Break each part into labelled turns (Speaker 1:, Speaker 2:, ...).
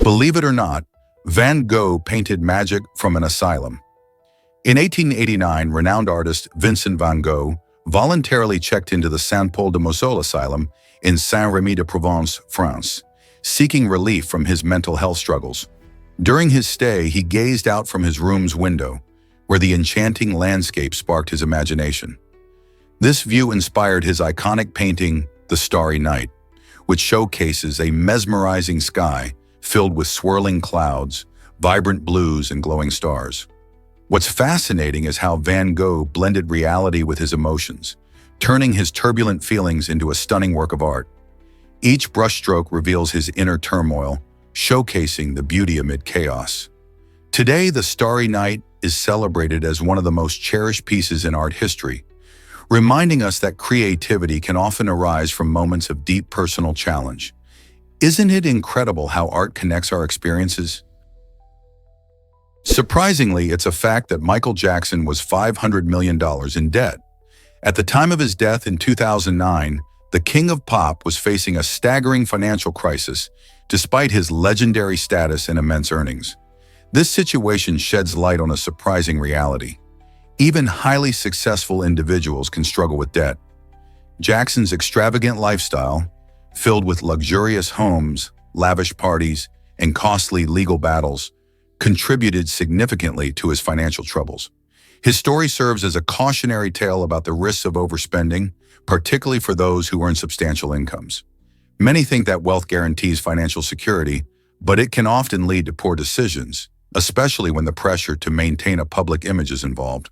Speaker 1: Believe it or not, Van Gogh painted magic from an asylum. In 1889, renowned artist Vincent van Gogh voluntarily checked into the Saint-Paul-de-Moselle Asylum in Saint-Rémy-de-Provence, France, seeking relief from his mental health struggles. During his stay, he gazed out from his room's window, where the enchanting landscape sparked his imagination. This view inspired his iconic painting, The Starry Night, which showcases a mesmerizing sky filled with swirling clouds, vibrant blues, and glowing stars. What's fascinating is how Van Gogh blended reality with his emotions, turning his turbulent feelings into a stunning work of art. Each brushstroke reveals his inner turmoil, showcasing the beauty amid chaos. Today, The Starry Night is celebrated as one of the most cherished pieces in art history, reminding us that creativity can often arise from moments of deep personal challenge. Isn't it incredible how art connects our experiences? Surprisingly, it's a fact that Michael Jackson was $500 million in debt. At the time of his death in 2009, the King of Pop was facing a staggering financial crisis, despite his legendary status and immense earnings. This situation sheds light on a surprising reality. Even highly successful individuals can struggle with debt. Jackson's extravagant lifestyle, filled with luxurious homes, lavish parties, and costly legal battles, contributed significantly to his financial troubles. His story serves as a cautionary tale about the risks of overspending, particularly for those who earn substantial incomes. Many think that wealth guarantees financial security, but it can often lead to poor decisions, especially when the pressure to maintain a public image is involved.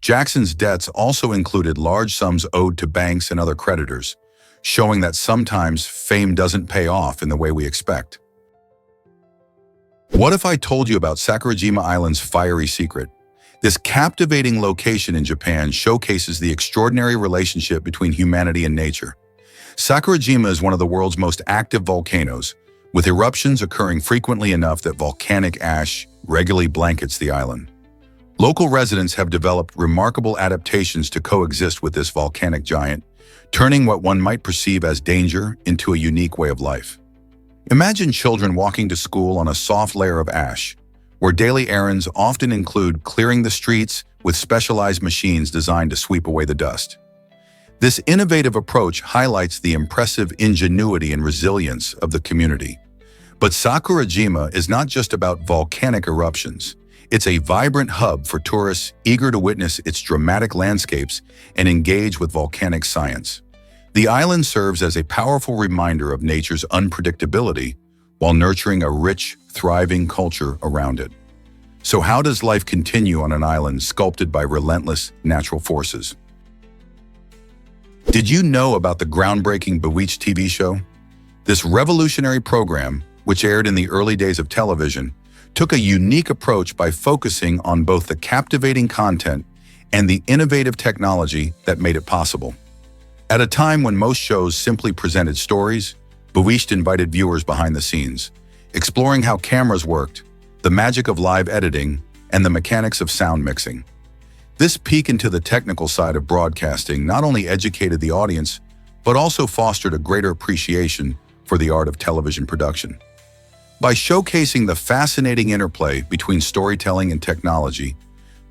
Speaker 1: Jackson's debts also included large sums owed to banks and other creditors, showing that sometimes fame doesn't pay off in the way we expect. What if I told you about Sakurajima Island's fiery secret? This captivating location in Japan showcases the extraordinary relationship between humanity and nature. Sakurajima is one of the world's most active volcanoes, with eruptions occurring frequently enough that volcanic ash regularly blankets the island. Local residents have developed remarkable adaptations to coexist with this volcanic giant, turning what one might perceive as danger into a unique way of life. Imagine children walking to school on a soft layer of ash, where daily errands often include clearing the streets with specialized machines designed to sweep away the dust. This innovative approach highlights the impressive ingenuity and resilience of the community. But Sakurajima is not just about volcanic eruptions. It's a vibrant hub for tourists eager to witness its dramatic landscapes and engage with volcanic science. The island serves as a powerful reminder of nature's unpredictability while nurturing a rich, thriving culture around it. So how does life continue on an island sculpted by relentless natural forces? Did you know about the groundbreaking Bewitched TV show? This revolutionary program, which aired in the early days of television, took a unique approach by focusing on both the captivating content and the innovative technology that made it possible. At a time when most shows simply presented stories, Bewitched invited viewers behind the scenes, exploring how cameras worked, the magic of live editing, and the mechanics of sound mixing. This peek into the technical side of broadcasting not only educated the audience, but also fostered a greater appreciation for the art of television production. By showcasing the fascinating interplay between storytelling and technology,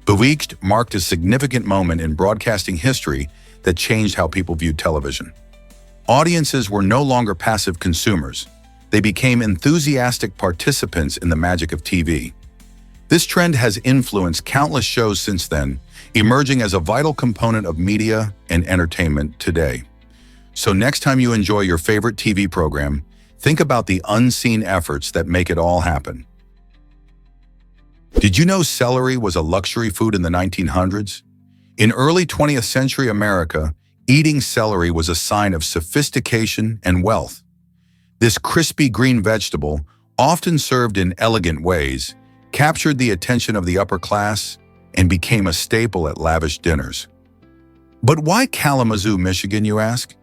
Speaker 1: Bewitched marked a significant moment in broadcasting history that changed how people viewed television. Audiences were no longer passive consumers. They became enthusiastic participants in the magic of TV. This trend has influenced countless shows since then, emerging as a vital component of media and entertainment today. So next time you enjoy your favorite TV program, think about the unseen efforts that make it all happen. Did you know celery was a luxury food in the 1900s? In early 20th century America, eating celery was a sign of sophistication and wealth. This crispy green vegetable, often served in elegant ways, captured the attention of the upper class and became a staple at lavish dinners. But why Kalamazoo, Michigan, you ask?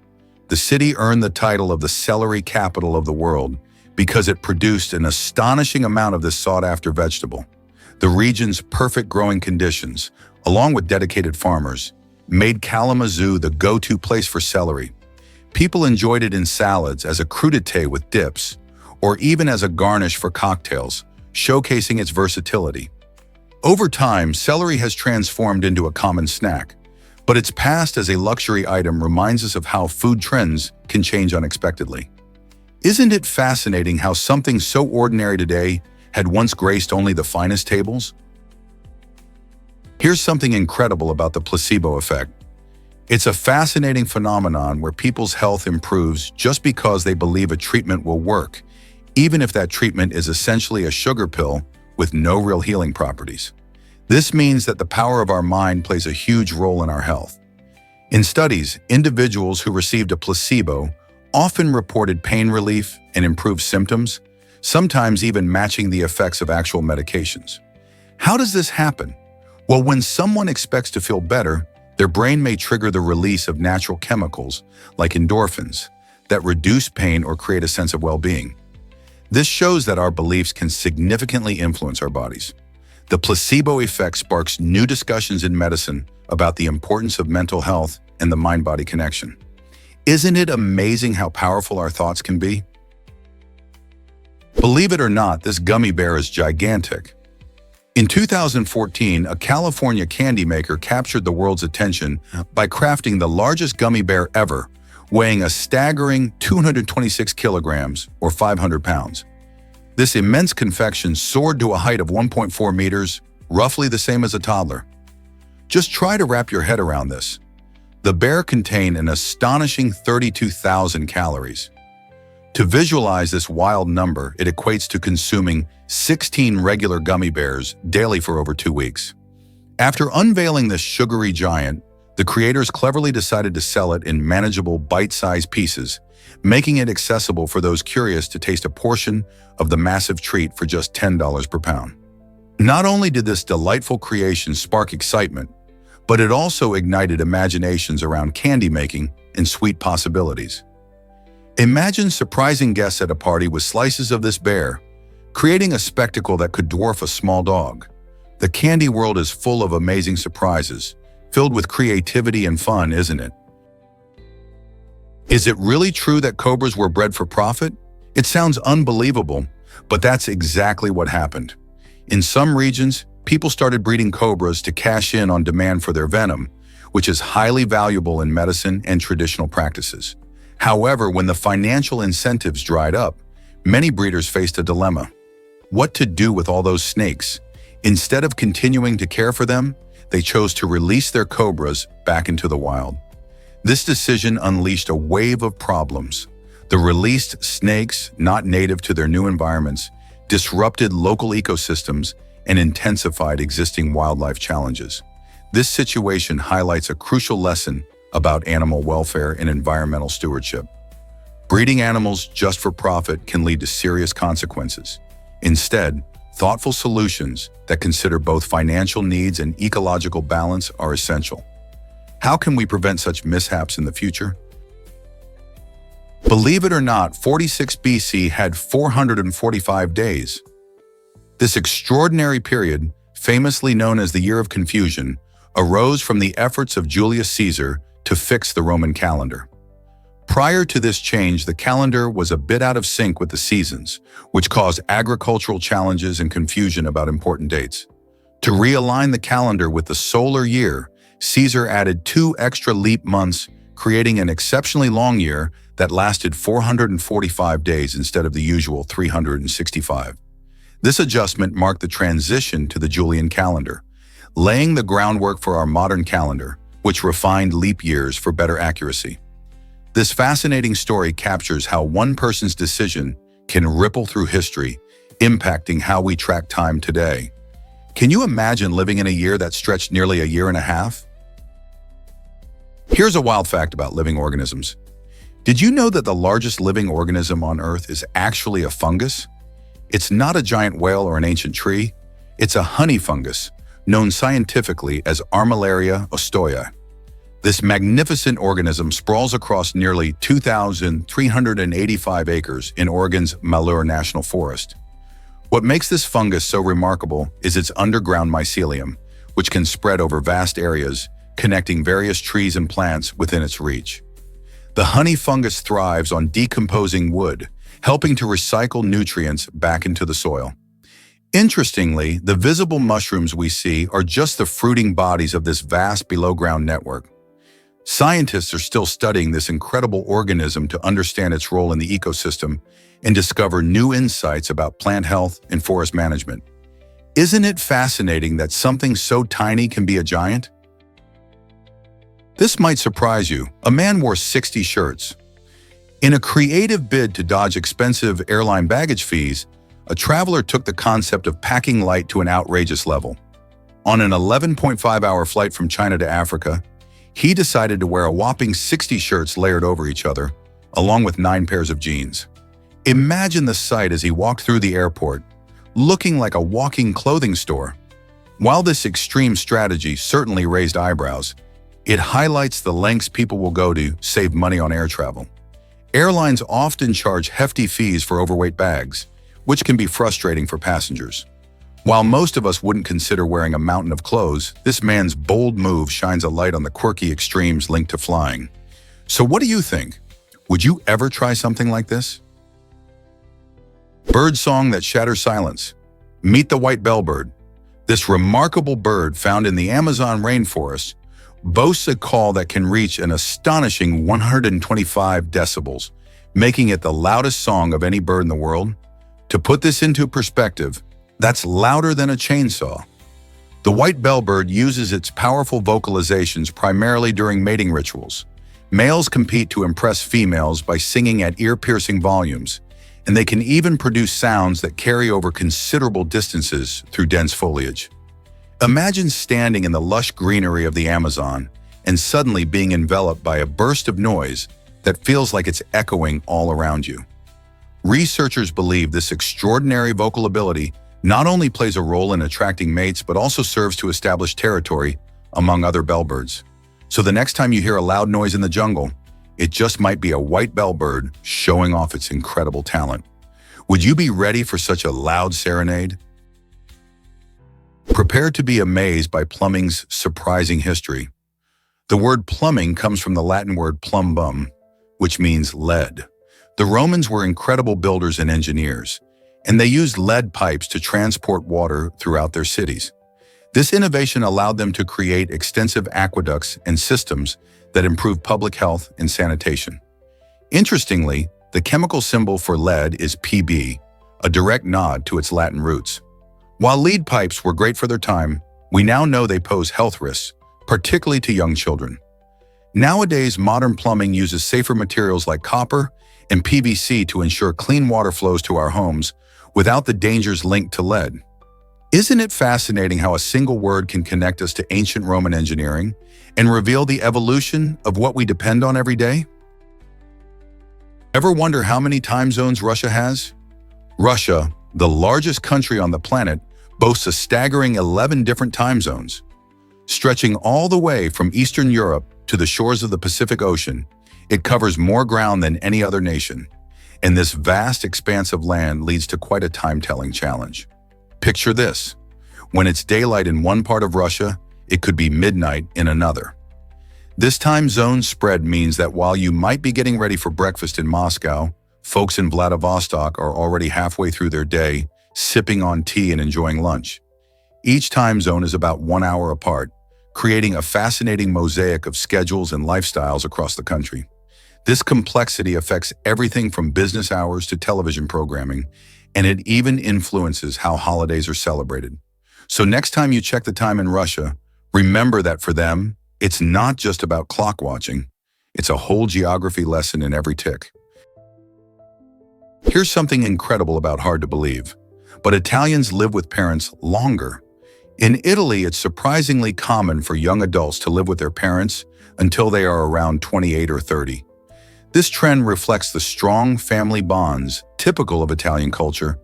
Speaker 1: The city earned the title of the celery capital of the world because it produced an astonishing amount of this sought-after vegetable. The region's perfect growing conditions, along with dedicated farmers, made Kalamazoo the go-to place for celery. People enjoyed it in salads as a crudité with dips, or even as a garnish for cocktails, showcasing its versatility. Over time, celery has transformed into a common snack, but its past as a luxury item reminds us of how food trends can change unexpectedly. Isn't it fascinating how something so ordinary today had once graced only the finest tables? Here's something incredible about the placebo effect. It's a fascinating phenomenon where people's health improves just because they believe a treatment will work, even if that treatment is essentially a sugar pill with no real healing properties. This means that the power of our mind plays a huge role in our health. In studies, individuals who received a placebo often reported pain relief and improved symptoms, sometimes even matching the effects of actual medications. How does this happen? Well, when someone expects to feel better, their brain may trigger the release of natural chemicals, like endorphins, that reduce pain or create a sense of well-being. This shows that our beliefs can significantly influence our bodies. The placebo effect sparks new discussions in medicine about the importance of mental health and the mind-body connection. Isn't it amazing how powerful our thoughts can be? Believe it or not, this gummy bear is gigantic. In 2014, a California candy maker captured the world's attention by crafting the largest gummy bear ever, weighing a staggering 226 kilograms or 500 pounds. This immense confection soared to a height of 1.4 meters, roughly the same as a toddler. Just try to wrap your head around this. The bear contained an astonishing 32,000 calories. To visualize this wild number, it equates to consuming 16 regular gummy bears daily for over 2 weeks. After unveiling this sugary giant, the creators cleverly decided to sell it in manageable bite-sized pieces, making it accessible for those curious to taste a portion of the massive treat for just $10 per pound. Not only did this delightful creation spark excitement, but it also ignited imaginations around candy making and sweet possibilities. Imagine surprising guests at a party with slices of this bear, creating a spectacle that could dwarf a small dog. The candy world is full of amazing surprises, filled with creativity and fun, isn't it? Is it really true that cobras were bred for profit? It sounds unbelievable, but that's exactly what happened. In some regions, people started breeding cobras to cash in on demand for their venom, which is highly valuable in medicine and traditional practices. However, when the financial incentives dried up, many breeders faced a dilemma. What to do with all those snakes? Instead of continuing to care for them, they chose to release their cobras back into the wild. This decision unleashed a wave of problems. The released snakes, not native to their new environments, disrupted local ecosystems and intensified existing wildlife challenges. This situation highlights a crucial lesson about animal welfare and environmental stewardship. Breeding animals just for profit can lead to serious consequences. Instead, thoughtful solutions that consider both financial needs and ecological balance are essential. How can we prevent such mishaps in the future? Believe it or not, 46 BC had 445 days. This extraordinary period, famously known as the Year of Confusion, arose from the efforts of Julius Caesar to fix the Roman calendar. Prior to this change, the calendar was a bit out of sync with the seasons, which caused agricultural challenges and confusion about important dates. To realign the calendar with the solar year, Caesar added 2 extra leap months, creating an exceptionally long year that lasted 445 days instead of the usual 365. This adjustment marked the transition to the Julian calendar, laying the groundwork for our modern calendar, which refined leap years for better accuracy. This fascinating story captures how one person's decision can ripple through history, impacting how we track time today. Can you imagine living in a year that stretched nearly a year and a half? Here's a wild fact about living organisms. Did you know that the largest living organism on Earth is actually a fungus? It's not a giant whale or an ancient tree. It's a honey fungus, known scientifically as Armillaria ostoya. This magnificent organism sprawls across nearly 2,385 acres in Oregon's Malheur National Forest. What makes this fungus so remarkable is its underground mycelium, which can spread over vast areas, connecting various trees and plants within its reach. The honey fungus thrives on decomposing wood, helping to recycle nutrients back into the soil. Interestingly, the visible mushrooms we see are just the fruiting bodies of this vast below-ground network. Scientists are still studying this incredible organism to understand its role in the ecosystem and discover new insights about plant health and forest management. Isn't it fascinating that something so tiny can be a giant? This might surprise you. A man wore 60 shirts. In a creative bid to dodge expensive airline baggage fees, a traveler took the concept of packing light to an outrageous level. On an 11.5-hour flight from China to Africa, he decided to wear a whopping 60 shirts layered over each other, along with 9 pairs of jeans. Imagine the sight as he walked through the airport, looking like a walking clothing store. While this extreme strategy certainly raised eyebrows, it highlights the lengths people will go to save money on air travel. Airlines often charge hefty fees for overweight bags, which can be frustrating for passengers. While most of us wouldn't consider wearing a mountain of clothes, this man's bold move shines a light on the quirky extremes linked to flying. So what do you think? Would you ever try something like this? Bird song that shatters silence. Meet the white bellbird. This remarkable bird found in the Amazon rainforest boasts a call that can reach an astonishing 125 decibels, making it the loudest song of any bird in the world. To put this into perspective, that's louder than a chainsaw. The white bellbird uses its powerful vocalizations primarily during mating rituals. Males compete to impress females by singing at ear-piercing volumes, and they can even produce sounds that carry over considerable distances through dense foliage. Imagine standing in the lush greenery of the Amazon and suddenly being enveloped by a burst of noise that feels like it's echoing all around you. Researchers believe this extraordinary vocal ability not only plays a role in attracting mates but also serves to establish territory among other bellbirds. So the next time you hear a loud noise in the jungle, it just might be a white bellbird showing off its incredible talent. Would you be ready for such a loud serenade? Prepare to be amazed by plumbing's surprising history. The word plumbing comes from the Latin word plumbum, which means lead. The Romans were incredible builders and engineers, and they used lead pipes to transport water throughout their cities. This innovation allowed them to create extensive aqueducts and systems that improved public health and sanitation. Interestingly, the chemical symbol for lead is Pb, a direct nod to its Latin roots. While lead pipes were great for their time, we now know they pose health risks, particularly to young children. Nowadays, modern plumbing uses safer materials like copper and PVC to ensure clean water flows to our homes without the dangers linked to lead. Isn't it fascinating how a single word can connect us to ancient Roman engineering and reveal the evolution of what we depend on every day? Ever wonder how many time zones Russia has? Russia, the largest country on the planet, boasts a staggering 11 different time zones. Stretching all the way from Eastern Europe to the shores of the Pacific Ocean, it covers more ground than any other nation. And this vast expanse of land leads to quite a time-telling challenge. Picture this. When it's daylight in one part of Russia, it could be midnight in another. This time zone spread means that while you might be getting ready for breakfast in Moscow, folks in Vladivostok are already halfway through their day, sipping on tea and enjoying lunch. Each time zone is about 1 hour apart, creating a fascinating mosaic of schedules and lifestyles across the country. This complexity affects everything from business hours to television programming, and it even influences how holidays are celebrated. So next time you check the time in Russia, remember that for them, it's not just about clock watching. It's a whole geography lesson in every tick. Here's something incredible about hard to believe, but Italians live with parents longer. In Italy, it's surprisingly common for young adults to live with their parents until they are around 28 or 30. This trend reflects the strong family bonds typical of Italian culture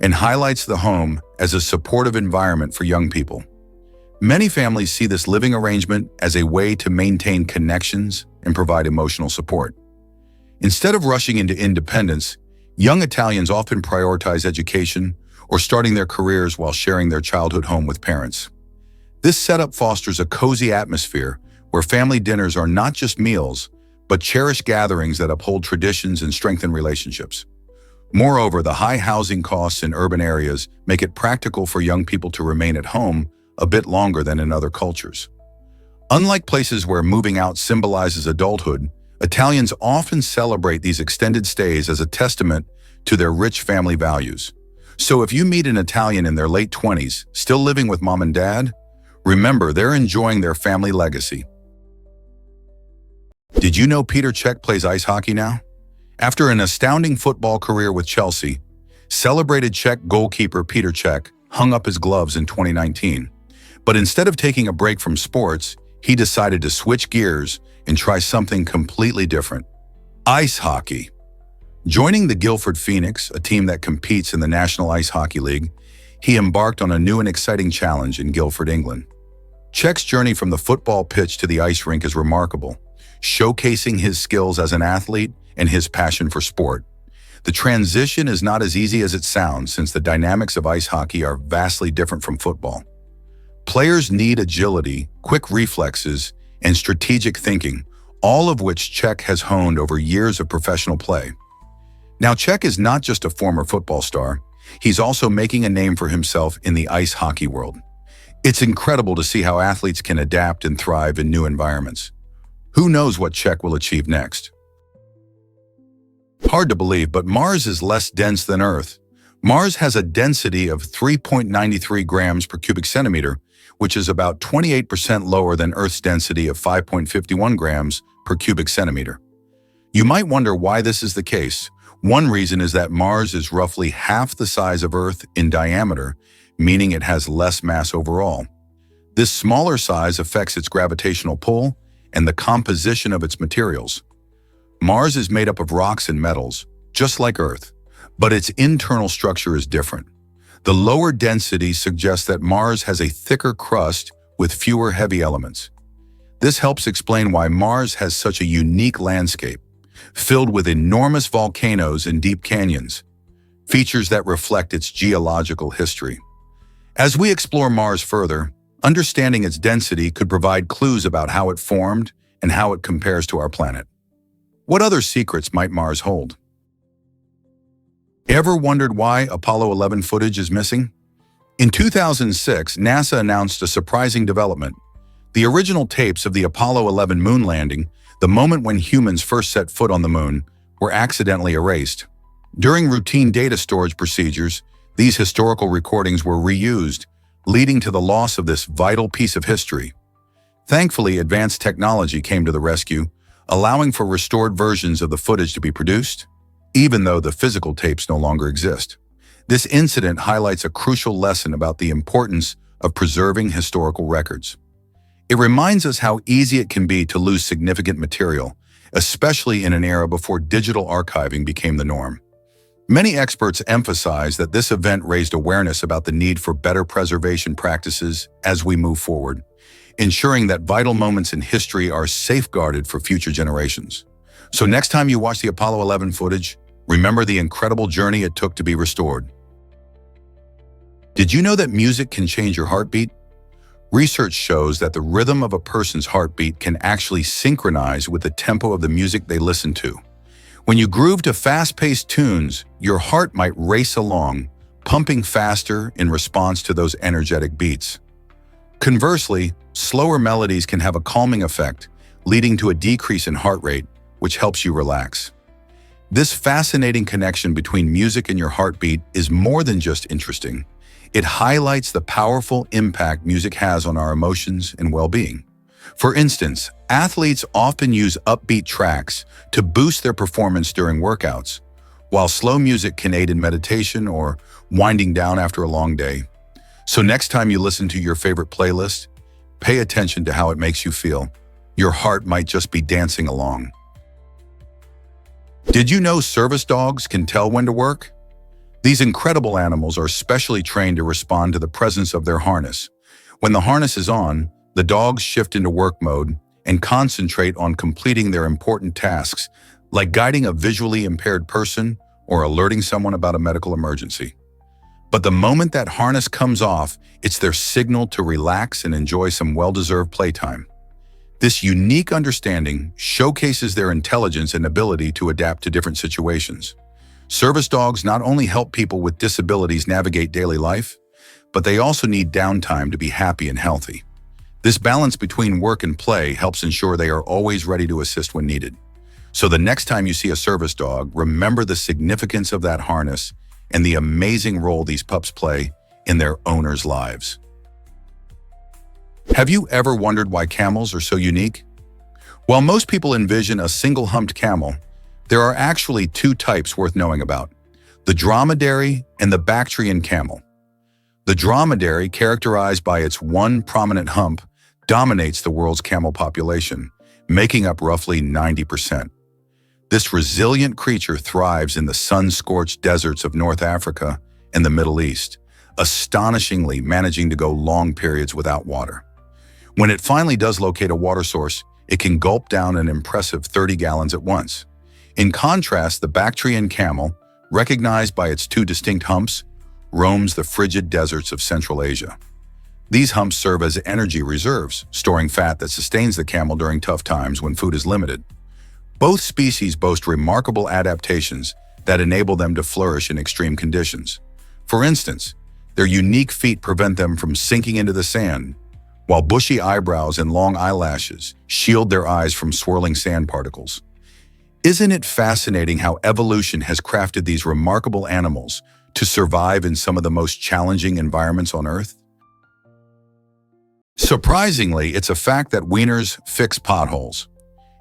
Speaker 1: and highlights the home as a supportive environment for young people. Many families see this living arrangement as a way to maintain connections and provide emotional support. Instead of rushing into independence, young Italians often prioritize education or starting their careers while sharing their childhood home with parents. This setup fosters a cozy atmosphere where family dinners are not just meals, but cherished gatherings that uphold traditions and strengthen relationships. Moreover, the high housing costs in urban areas make it practical for young people to remain at home a bit longer than in other cultures. Unlike places where moving out symbolizes adulthood, Italians often celebrate these extended stays as a testament to their rich family values. So if you meet an Italian in their late 20s, still living with mom and dad, remember they're enjoying their family legacy. Did you know Peter Cech plays ice hockey now? After an astounding football career with Chelsea, celebrated Czech goalkeeper Peter Cech hung up his gloves in 2019. But instead of taking a break from sports, he decided to switch gears and try something completely different: ice hockey. Joining the Guildford Phoenix, a team that competes in the National Ice Hockey League, he embarked on a new and exciting challenge in Guildford, England. Cech's journey from the football pitch to the ice rink is remarkable, showcasing his skills as an athlete and his passion for sport. The transition is not as easy as it sounds, since the dynamics of ice hockey are vastly different from football. Players need agility, quick reflexes, and strategic thinking, all of which Cech has honed over years of professional play. Now, Cech is not just a former football star, he's also making a name for himself in the ice hockey world. It's incredible to see how athletes can adapt and thrive in new environments. Who knows what Cech will achieve next? Hard to believe, but Mars is less dense than Earth. Mars has a density of 3.93 grams per cubic centimeter, which is about 28% lower than Earth's density of 5.51 grams per cubic centimeter. You might wonder why this is the case. One reason is that Mars is roughly half the size of Earth in diameter, meaning it has less mass overall. This smaller size affects its gravitational pull and the composition of its materials. Mars is made up of rocks and metals, just like Earth, but its internal structure is different. The lower density suggests that Mars has a thicker crust with fewer heavy elements. This helps explain why Mars has such a unique landscape, filled with enormous volcanoes and deep canyons, features that reflect its geological history. As we explore Mars further, understanding its density could provide clues about how it formed and how it compares to our planet. What other secrets might Mars hold? Ever wondered why Apollo 11 footage is missing? In 2006, NASA announced a surprising development. The original tapes of the Apollo 11 moon landing, the moment when humans first set foot on the moon, were accidentally erased. During routine data storage procedures, these historical recordings were reused, leading to the loss of this vital piece of history. Thankfully, advanced technology came to the rescue, allowing for restored versions of the footage to be produced, even though the physical tapes no longer exist. This incident highlights a crucial lesson about the importance of preserving historical records. It reminds us how easy it can be to lose significant material, especially in an era before digital archiving became the norm. Many experts emphasize that this event raised awareness about the need for better preservation practices as we move forward, ensuring that vital moments in history are safeguarded for future generations. So next time you watch the Apollo 11 footage, remember the incredible journey it took to be restored. Did you know that music can change your heartbeat? Research shows that the rhythm of a person's heartbeat can actually synchronize with the tempo of the music they listen to. When you groove to fast-paced tunes, your heart might race along, pumping faster in response to those energetic beats. Conversely, slower melodies can have a calming effect, leading to a decrease in heart rate, which helps you relax. This fascinating connection between music and your heartbeat is more than just interesting. It highlights the powerful impact music has on our emotions and well-being. For instance, athletes often use upbeat tracks to boost their performance during workouts, while slow music can aid in meditation or winding down after a long day. So next time you listen to your favorite playlist, pay attention to how it makes you feel. Your heart might just be dancing along. Did you know service dogs can tell when to work? These incredible animals are specially trained to respond to the presence of their harness. When the harness is on, the dogs shift into work mode and concentrate on completing their important tasks, like guiding a visually impaired person or alerting someone about a medical emergency. But the moment that harness comes off, it's their signal to relax and enjoy some well-deserved playtime. This unique understanding showcases their intelligence and ability to adapt to different situations. Service dogs not only help people with disabilities navigate daily life, but they also need downtime to be happy and healthy. This balance between work and play helps ensure they are always ready to assist when needed. So the next time you see a service dog, remember the significance of that harness and the amazing role these pups play in their owners' lives. Have you ever wondered why camels are so unique? While most people envision a single-humped camel, there are actually two types worth knowing about: the dromedary and the Bactrian camel. The dromedary, characterized by its one prominent hump, dominates the world's camel population, making up roughly 90%. This resilient creature thrives in the sun-scorched deserts of North Africa and the Middle East, astonishingly managing to go long periods without water. When it finally does locate a water source, it can gulp down an impressive 30 gallons at once. In contrast, the Bactrian camel, recognized by its two distinct humps, roams the frigid deserts of Central Asia. These humps serve as energy reserves, storing fat that sustains the camel during tough times when food is limited. Both species boast remarkable adaptations that enable them to flourish in extreme conditions. For instance, their unique feet prevent them from sinking into the sand, while bushy eyebrows and long eyelashes shield their eyes from swirling sand particles. Isn't it fascinating how evolution has crafted these remarkable animals to survive in some of the most challenging environments on Earth? Surprisingly, it's a fact that wieners fix potholes.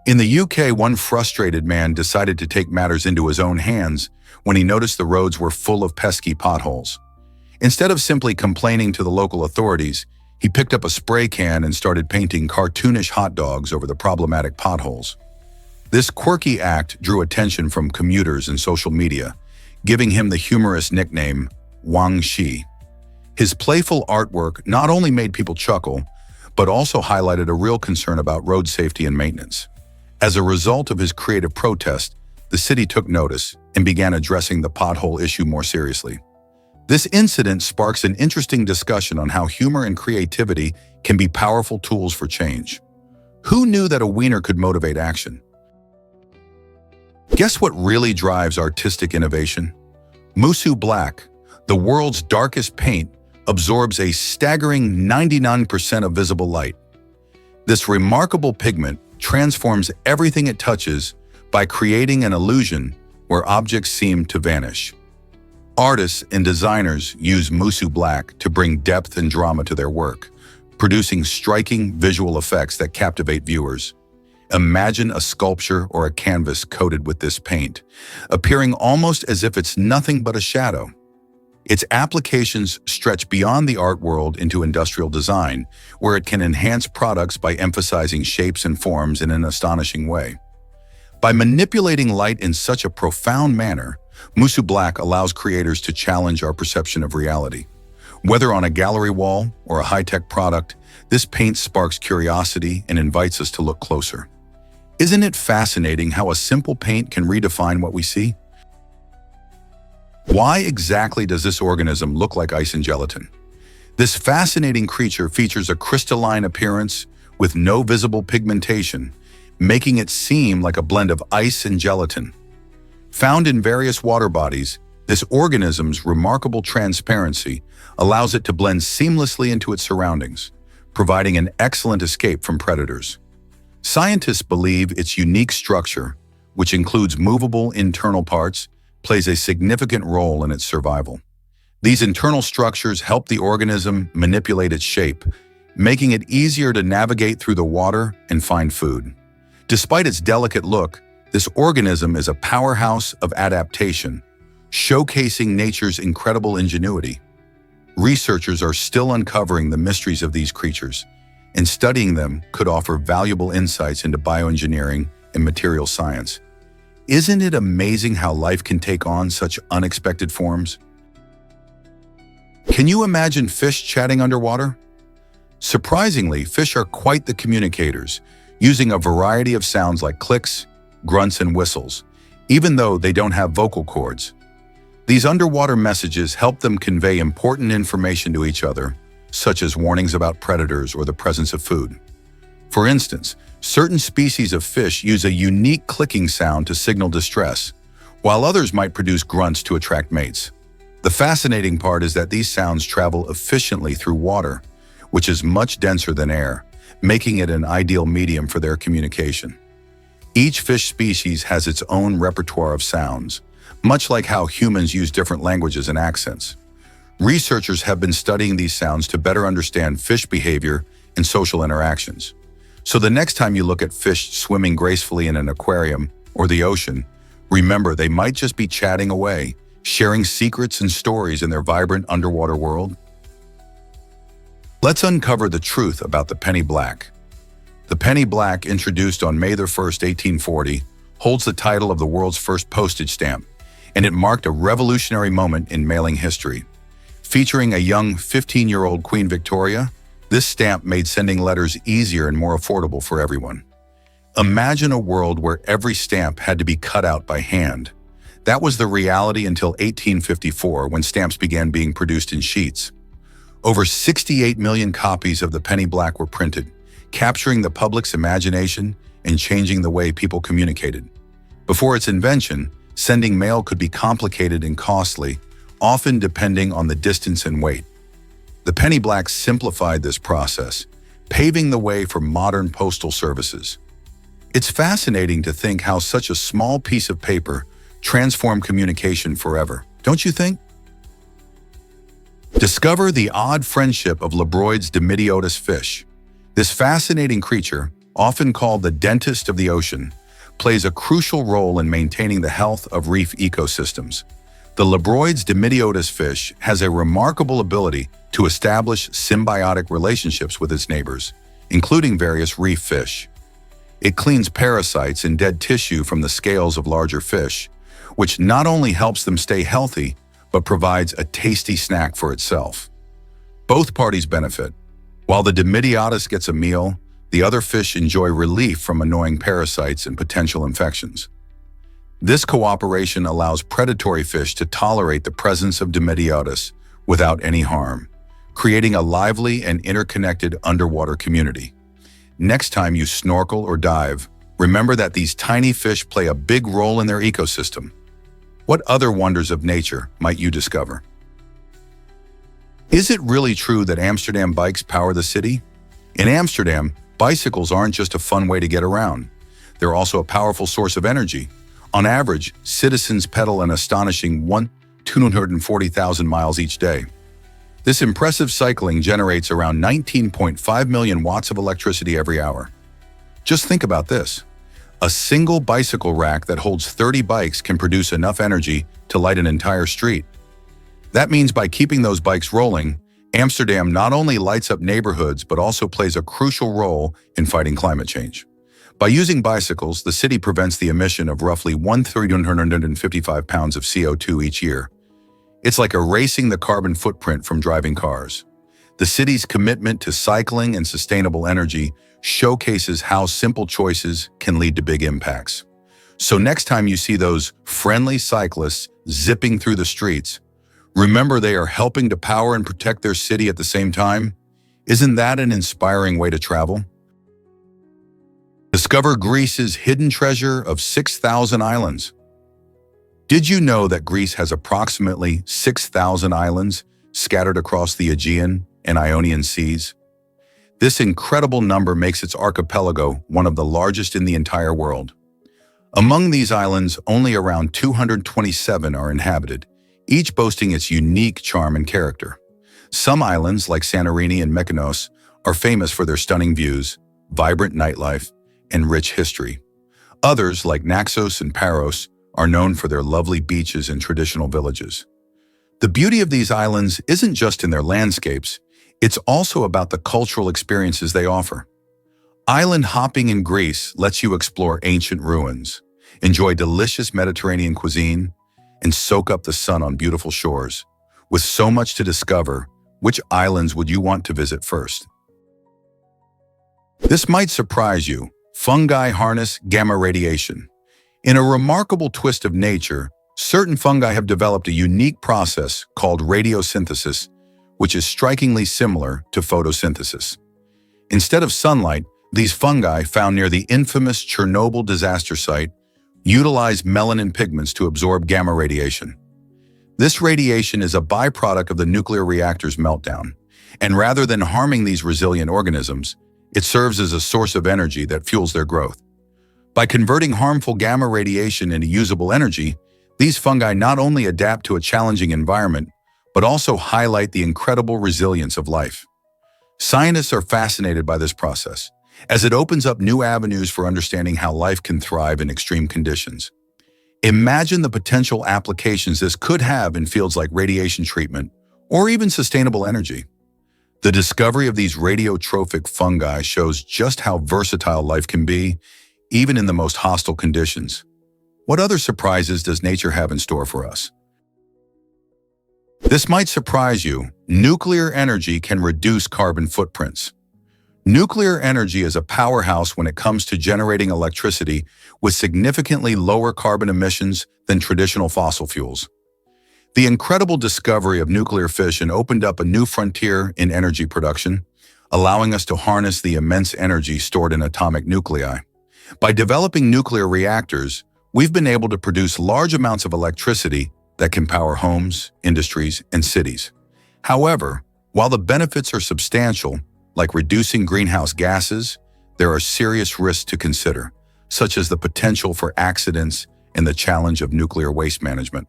Speaker 1: In the UK, one frustrated man decided to take matters into his own hands when he noticed the roads were full of pesky potholes. Instead of simply complaining to the local authorities, he picked up a spray can and started painting cartoonish hot dogs over the problematic potholes. This quirky act drew attention from commuters and social media, giving him the humorous nickname Wang Shi. His playful artwork not only made people chuckle, but also highlighted a real concern about road safety and maintenance. As a result of his creative protest, the city took notice and began addressing the pothole issue more seriously. This incident sparks an interesting discussion on how humor and creativity can be powerful tools for change. Who knew that a wiener could motivate action? Guess what really drives artistic innovation? Musu Black, the world's darkest paint, absorbs a staggering 99% of visible light. This remarkable pigment transforms everything it touches by creating an illusion where objects seem to vanish. Artists and designers use Musu Black to bring depth and drama to their work, producing striking visual effects that captivate viewers. Imagine a sculpture or a canvas coated with this paint, appearing almost as if it's nothing but a shadow. Its applications stretch beyond the art world into industrial design, where it can enhance products by emphasizing shapes and forms in an astonishing way. By manipulating light in such a profound manner, Musu Black allows creators to challenge our perception of reality. Whether on a gallery wall or a high-tech product, this paint sparks curiosity and invites us to look closer. Isn't it fascinating how a simple paint can redefine what we see? Why exactly does this organism look like ice and gelatin? This fascinating creature features a crystalline appearance with no visible pigmentation, making it seem like a blend of ice and gelatin. Found in various water bodies, this organism's remarkable transparency allows it to blend seamlessly into its surroundings, providing an excellent escape from predators. Scientists believe its unique structure, which includes movable internal parts, plays a significant role in its survival. These internal structures help the organism manipulate its shape, making it easier to navigate through the water and find food. Despite its delicate look, this organism is a powerhouse of adaptation, showcasing nature's incredible ingenuity. Researchers are still uncovering the mysteries of these creatures, and studying them could offer valuable insights into bioengineering and material science. Isn't it amazing how life can take on such unexpected forms? Can you imagine fish chatting underwater? Surprisingly, fish are quite the communicators, using a variety of sounds like clicks, grunts, and whistles, even though they don't have vocal cords. These underwater messages help them convey important information to each other, such as warnings about predators or the presence of food. For instance, certain species of fish use a unique clicking sound to signal distress, while others might produce grunts to attract mates. The fascinating part is that these sounds travel efficiently through water, which is much denser than air, making it an ideal medium for their communication. Each fish species has its own repertoire of sounds, much like how humans use different languages and accents. Researchers have been studying these sounds to better understand fish behavior and social interactions. So the next time you look at fish swimming gracefully in an aquarium or the ocean, remember they might just be chatting away, sharing secrets and stories in their vibrant underwater world. Let's uncover the truth about the penny black. The penny black, introduced on May 1st, 1840, holds the title of the world's first postage stamp, and it marked a revolutionary moment in mailing history. Featuring a young 15-year-old Queen Victoria, this stamp made sending letters easier and more affordable for everyone. Imagine a world where every stamp had to be cut out by hand. That was the reality until 1854, when stamps began being produced in sheets. Over 68 million copies of the penny black were printed, capturing the public's imagination and changing the way people communicated. Before its invention, sending mail could be complicated and costly, often depending on the distance and weight. The penny black simplified this process, paving the way for modern postal services. It's fascinating to think how such a small piece of paper transformed communication forever, don't you think? Discover the odd friendship of Labroid's Dimidiotus fish. This fascinating creature, often called the dentist of the ocean, plays a crucial role in maintaining the health of reef ecosystems. The Labroid's Dimidiotus fish has a remarkable ability to establish symbiotic relationships with its neighbors, including various reef fish. It cleans parasites and dead tissue from the scales of larger fish, which not only helps them stay healthy, but provides a tasty snack for itself. Both parties benefit. While the Dimidiotus gets a meal, the other fish enjoy relief from annoying parasites and potential infections. This cooperation allows predatory fish to tolerate the presence of Dimidiotus without any harm, creating a lively and interconnected underwater community. Next time you snorkel or dive, remember that these tiny fish play a big role in their ecosystem. What other wonders of nature might you discover? Is it really true that Amsterdam bikes power the city? In Amsterdam, bicycles aren't just a fun way to get around. They're also a powerful source of energy. On average, citizens pedal an astonishing 240,000 miles each day. This impressive cycling generates around 19.5 million watts of electricity every hour. Just think about this. A single bicycle rack that holds 30 bikes can produce enough energy to light an entire street. That means by keeping those bikes rolling, Amsterdam not only lights up neighborhoods but also plays a crucial role in fighting climate change. By using bicycles, the city prevents the emission of roughly 1,355 pounds of CO2 each year. It's like erasing the carbon footprint from driving cars. The city's commitment to cycling and sustainable energy showcases how simple choices can lead to big impacts. So next time you see those friendly cyclists zipping through the streets, remember they are helping to power and protect their city at the same time. Isn't that an inspiring way to travel? Discover Greece's hidden treasure of 6,000 islands. Did you know that Greece has approximately 6,000 islands scattered across the Aegean and Ionian Seas? This incredible number makes its archipelago one of the largest in the entire world. Among these islands, only around 227 are inhabited, each boasting its unique charm and character. Some islands, like Santorini and Mykonos, are famous for their stunning views, vibrant nightlife, and rich history. Others, like Naxos and Paros, are known for their lovely beaches and traditional villages. The beauty of these islands isn't just in their landscapes, it's also about the cultural experiences they offer. Island hopping in Greece lets you explore ancient ruins, enjoy delicious Mediterranean cuisine, and soak up the sun on beautiful shores. With so much to discover, which islands would you want to visit first? This might surprise you. Fungi harness gamma radiation. In a remarkable twist of nature, certain fungi have developed a unique process called radiosynthesis, which is strikingly similar to photosynthesis. Instead of sunlight, these fungi, found near the infamous Chernobyl disaster site, utilize melanin pigments to absorb gamma radiation. This radiation is a byproduct of the nuclear reactor's meltdown, and rather than harming these resilient organisms, it serves as a source of energy that fuels their growth. By converting harmful gamma radiation into usable energy, these fungi not only adapt to a challenging environment, but also highlight the incredible resilience of life. Scientists are fascinated by this process, as it opens up new avenues for understanding how life can thrive in extreme conditions. Imagine the potential applications this could have in fields like radiation treatment or even sustainable energy. The discovery of these radiotrophic fungi shows just how versatile life can be, even in the most hostile conditions. What other surprises does nature have in store for us? This might surprise you. Nuclear energy can reduce carbon footprints. Nuclear energy is a powerhouse when it comes to generating electricity with significantly lower carbon emissions than traditional fossil fuels. The incredible discovery of nuclear fission opened up a new frontier in energy production, allowing us to harness the immense energy stored in atomic nuclei. By developing nuclear reactors, we've been able to produce large amounts of electricity that can power homes, industries, and cities. However, while the benefits are substantial, like reducing greenhouse gases, there are serious risks to consider, such as the potential for accidents and the challenge of nuclear waste management.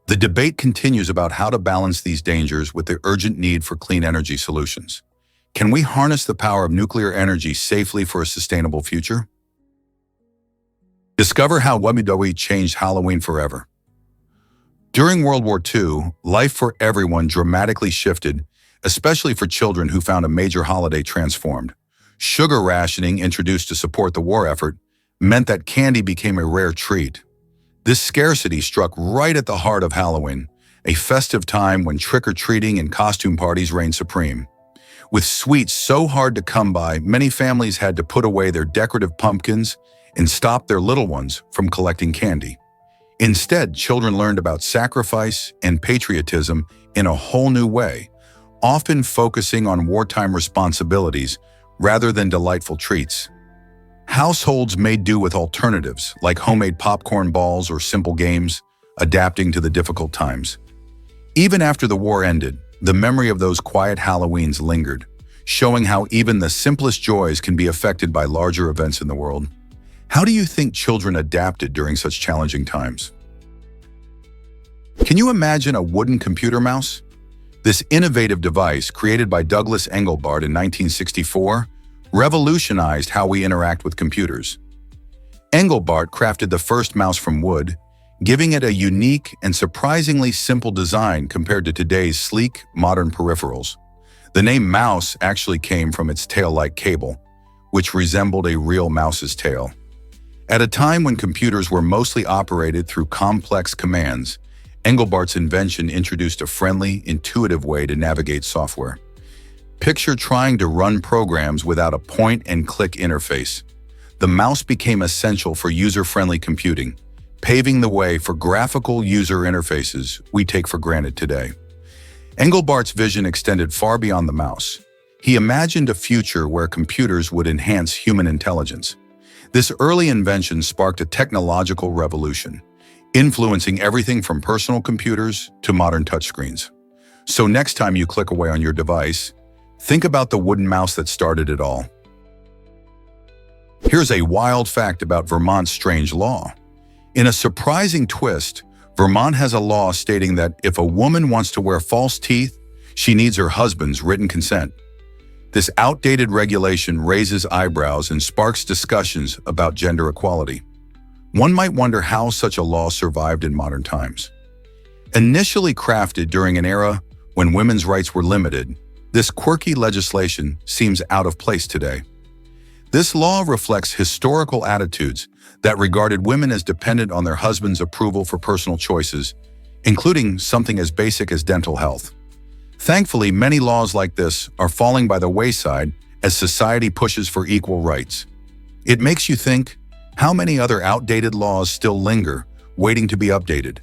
Speaker 1: The debate continues about how to balance these dangers with the urgent need for clean energy solutions. Can we harness the power of nuclear energy safely for a sustainable future? Discover how Wamidawi changed Halloween forever. During World War II, life for everyone dramatically shifted, especially for children who found a major holiday transformed. Sugar rationing, introduced to support the war effort, meant that candy became a rare treat. This scarcity struck right at the heart of Halloween, a festive time when trick-or-treating and costume parties reigned supreme. With sweets so hard to come by, many families had to put away their decorative pumpkins and stop their little ones from collecting candy. Instead, children learned about sacrifice and patriotism in a whole new way, often focusing on wartime responsibilities rather than delightful treats. Households made do with alternatives like homemade popcorn balls or simple games, adapting to the difficult times. Even after the war ended, the memory of those quiet Halloweens lingered, showing how even the simplest joys can be affected by larger events in the world. How do you think children adapted during such challenging times? Can you imagine a wooden computer mouse? This innovative device, created by Douglas Engelbart in 1964, revolutionized how we interact with computers. Engelbart crafted the first mouse from wood, giving it a unique and surprisingly simple design compared to today's sleek, modern peripherals. The name mouse actually came from its tail-like cable, which resembled a real mouse's tail. At a time when computers were mostly operated through complex commands, Engelbart's invention introduced a friendly, intuitive way to navigate software. Picture trying to run programs without a point-and-click interface. The mouse became essential for user-friendly computing, paving the way for graphical user interfaces we take for granted today. Engelbart's vision extended far beyond the mouse. He imagined a future where computers would enhance human intelligence. This early invention sparked a technological revolution, influencing everything from personal computers to modern touchscreens. So next time you click away on your device, think about the wooden mouse that started it all. Here's a wild fact about Vermont's strange law. In a surprising twist, Vermont has a law stating that if a woman wants to wear false teeth, she needs her husband's written consent. This outdated regulation raises eyebrows and sparks discussions about gender equality. One might wonder how such a law survived in modern times. Initially crafted during an era when women's rights were limited, this quirky legislation seems out of place today. This law reflects historical attitudes that regarded women as dependent on their husband's approval for personal choices, including something as basic as dental health. Thankfully, many laws like this are falling by the wayside as society pushes for equal rights. It makes you think, how many other outdated laws still linger, waiting to be updated?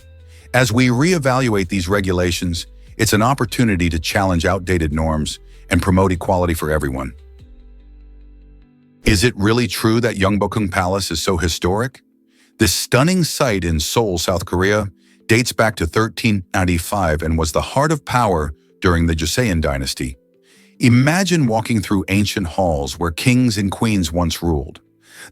Speaker 1: As we reevaluate these regulations, it's an opportunity to challenge outdated norms and promote equality for everyone. Is it really true that Yeongbokgung Palace is so historic? This stunning site in Seoul, South Korea, dates back to 1395 and was the heart of power during the Joseon dynasty. Imagine walking through ancient halls where kings and queens once ruled.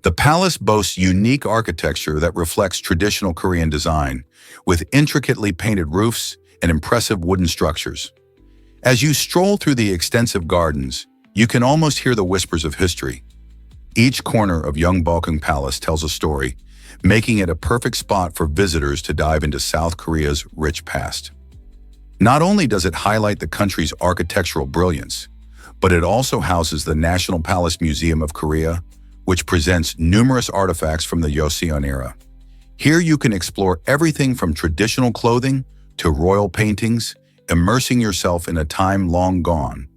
Speaker 1: The palace boasts unique architecture that reflects traditional Korean design, with intricately painted roofs and impressive wooden structures. As you stroll through the extensive gardens, you can almost hear the whispers of history. Each corner of Yeongbokgung Palace tells a story, making it a perfect spot for visitors to dive into South Korea's rich past. Not only does it highlight the country's architectural brilliance, but it also houses the National Palace Museum of Korea, which presents numerous artifacts from the Joseon era. Here you can explore everything from traditional clothing to royal paintings, immersing yourself in a time long gone.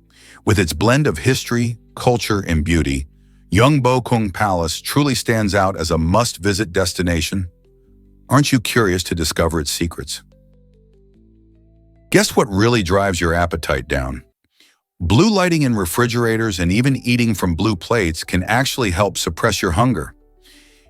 Speaker 1: With its blend of history, culture, and beauty, Yeongbokgung Palace truly stands out as a must-visit destination. Aren't you curious to discover its secrets? Guess what really drives your appetite down? Blue lighting in refrigerators and even eating from blue plates can actually help suppress your hunger.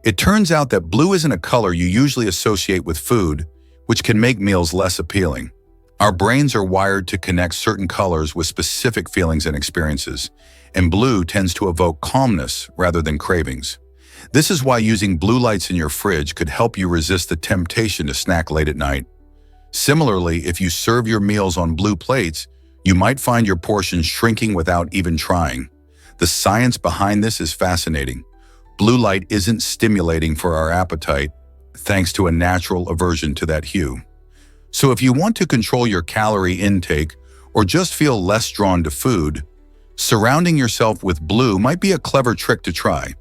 Speaker 1: It turns out that blue isn't a color you usually associate with food, which can make meals less appealing. Our brains are wired to connect certain colors with specific feelings and experiences, and blue tends to evoke calmness rather than cravings. This is why using blue lights in your fridge could help you resist the temptation to snack late at night. Similarly, if you serve your meals on blue plates, you might find your portions shrinking without even trying. The science behind this is fascinating. Blue light isn't stimulating for our appetite, thanks to a natural aversion to that hue. So if you want to control your calorie intake or just feel less drawn to food, surrounding yourself with blue might be a clever trick to try.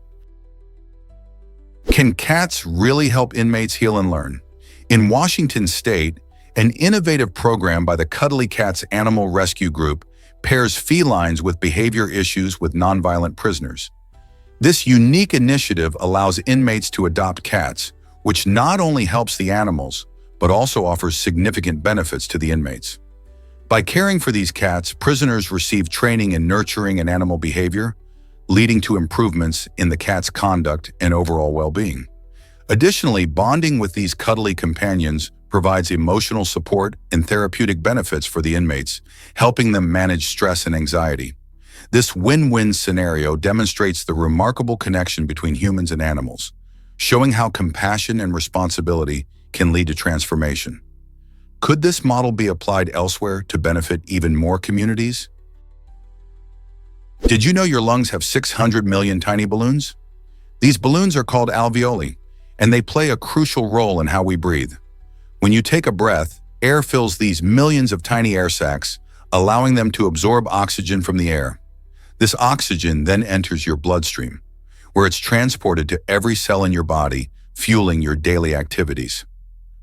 Speaker 1: Can cats really help inmates heal and learn? In Washington State, an innovative program by the Cuddly Cats Animal Rescue Group pairs felines with behavior issues with nonviolent prisoners. This unique initiative allows inmates to adopt cats, which not only helps the animals, but also offers significant benefits to the inmates. By caring for these cats, prisoners receive training in nurturing and animal behavior, leading to improvements in the cat's conduct and overall well-being. Additionally, bonding with these cuddly companions provides emotional support and therapeutic benefits for the inmates, helping them manage stress and anxiety. This win-win scenario demonstrates the remarkable connection between humans and animals, showing how compassion and responsibility can lead to transformation. Could this model be applied elsewhere to benefit even more communities? Did you know your lungs have 600 million tiny balloons? These balloons are called alveoli, and they play a crucial role in how we breathe. When you take a breath, air fills these millions of tiny air sacs, allowing them to absorb oxygen from the air. This oxygen then enters your bloodstream, where it's transported to every cell in your body, fueling your daily activities.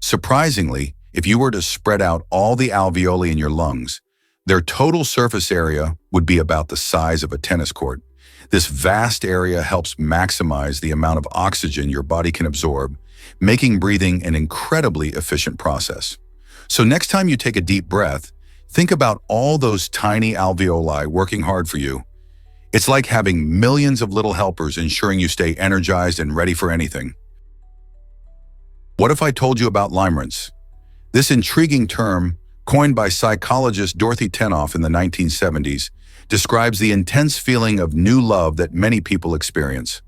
Speaker 1: Surprisingly, if you were to spread out all the alveoli in your lungs, their total surface area would be about the size of a tennis court. This vast area helps maximize the amount of oxygen your body can absorb, making breathing an incredibly efficient process. So next time you take a deep breath, think about all those tiny alveoli working hard for you. It's like having millions of little helpers ensuring you stay energized and ready for anything. What if I told you about limerence? This intriguing term, coined by psychologist Dorothy Tenoff in the 1970s, describes the intense feeling of new love that many people experience.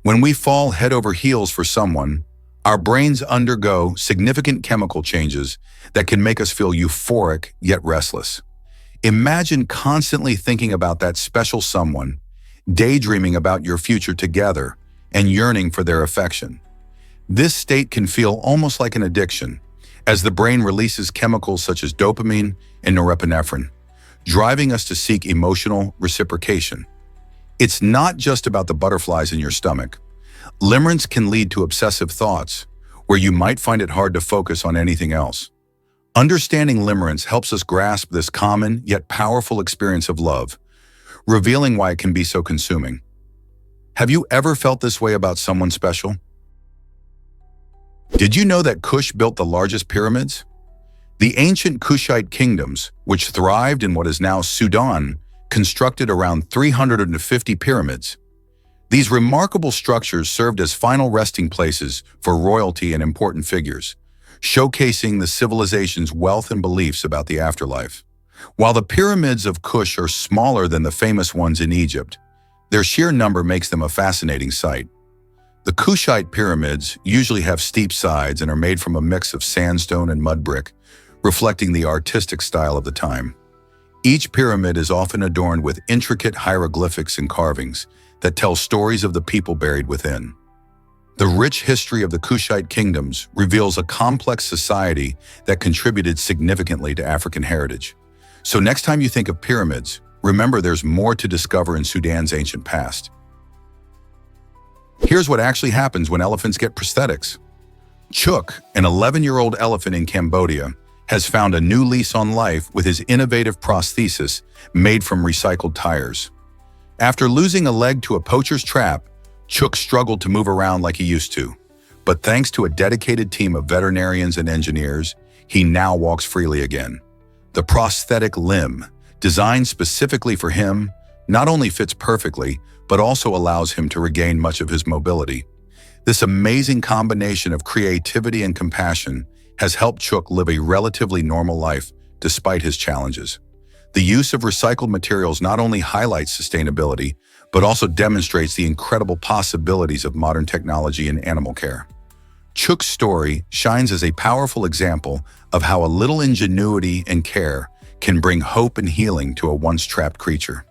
Speaker 1: When we fall head over heels for someone, our brains undergo significant chemical changes that can make us feel euphoric yet restless. Imagine constantly thinking about that special someone, daydreaming about your future together, and yearning for their affection. This state can feel almost like an addiction, as the brain releases chemicals such as dopamine and norepinephrine, driving us to seek emotional reciprocation. It's not just about the butterflies in your stomach. Limerence can lead to obsessive thoughts, where you might find it hard to focus on anything else. Understanding limerence helps us grasp this common yet powerful experience of love, revealing why it can be so consuming. Have you ever felt this way about someone special? Did you know that Kush built the largest pyramids? The ancient Kushite kingdoms, which thrived in what is now Sudan, constructed around 350 pyramids. These remarkable structures served as final resting places for royalty and important figures, showcasing the civilization's wealth and beliefs about the afterlife. While the pyramids of Kush are smaller than the famous ones in Egypt, their sheer number makes them a fascinating sight. The Kushite pyramids usually have steep sides and are made from a mix of sandstone and mud brick, reflecting the artistic style of the time. Each pyramid is often adorned with intricate hieroglyphics and carvings that tell stories of the people buried within. The rich history of the Kushite kingdoms reveals a complex society that contributed significantly to African heritage. So next time you think of pyramids, remember there's more to discover in Sudan's ancient past. Here's what actually happens when elephants get prosthetics. Chuk, an 11-year-old elephant in Cambodia, has found a new lease on life with his innovative prosthesis made from recycled tires. After losing a leg to a poacher's trap, Chuk struggled to move around like he used to. But thanks to a dedicated team of veterinarians and engineers, he now walks freely again. The prosthetic limb, designed specifically for him, not only fits perfectly, but also allows him to regain much of his mobility. This amazing combination of creativity and compassion has helped Chuk live a relatively normal life despite his challenges. The use of recycled materials not only highlights sustainability, but also demonstrates the incredible possibilities of modern technology in animal care. Chuk's story shines as a powerful example of how a little ingenuity and care can bring hope and healing to a once-trapped creature.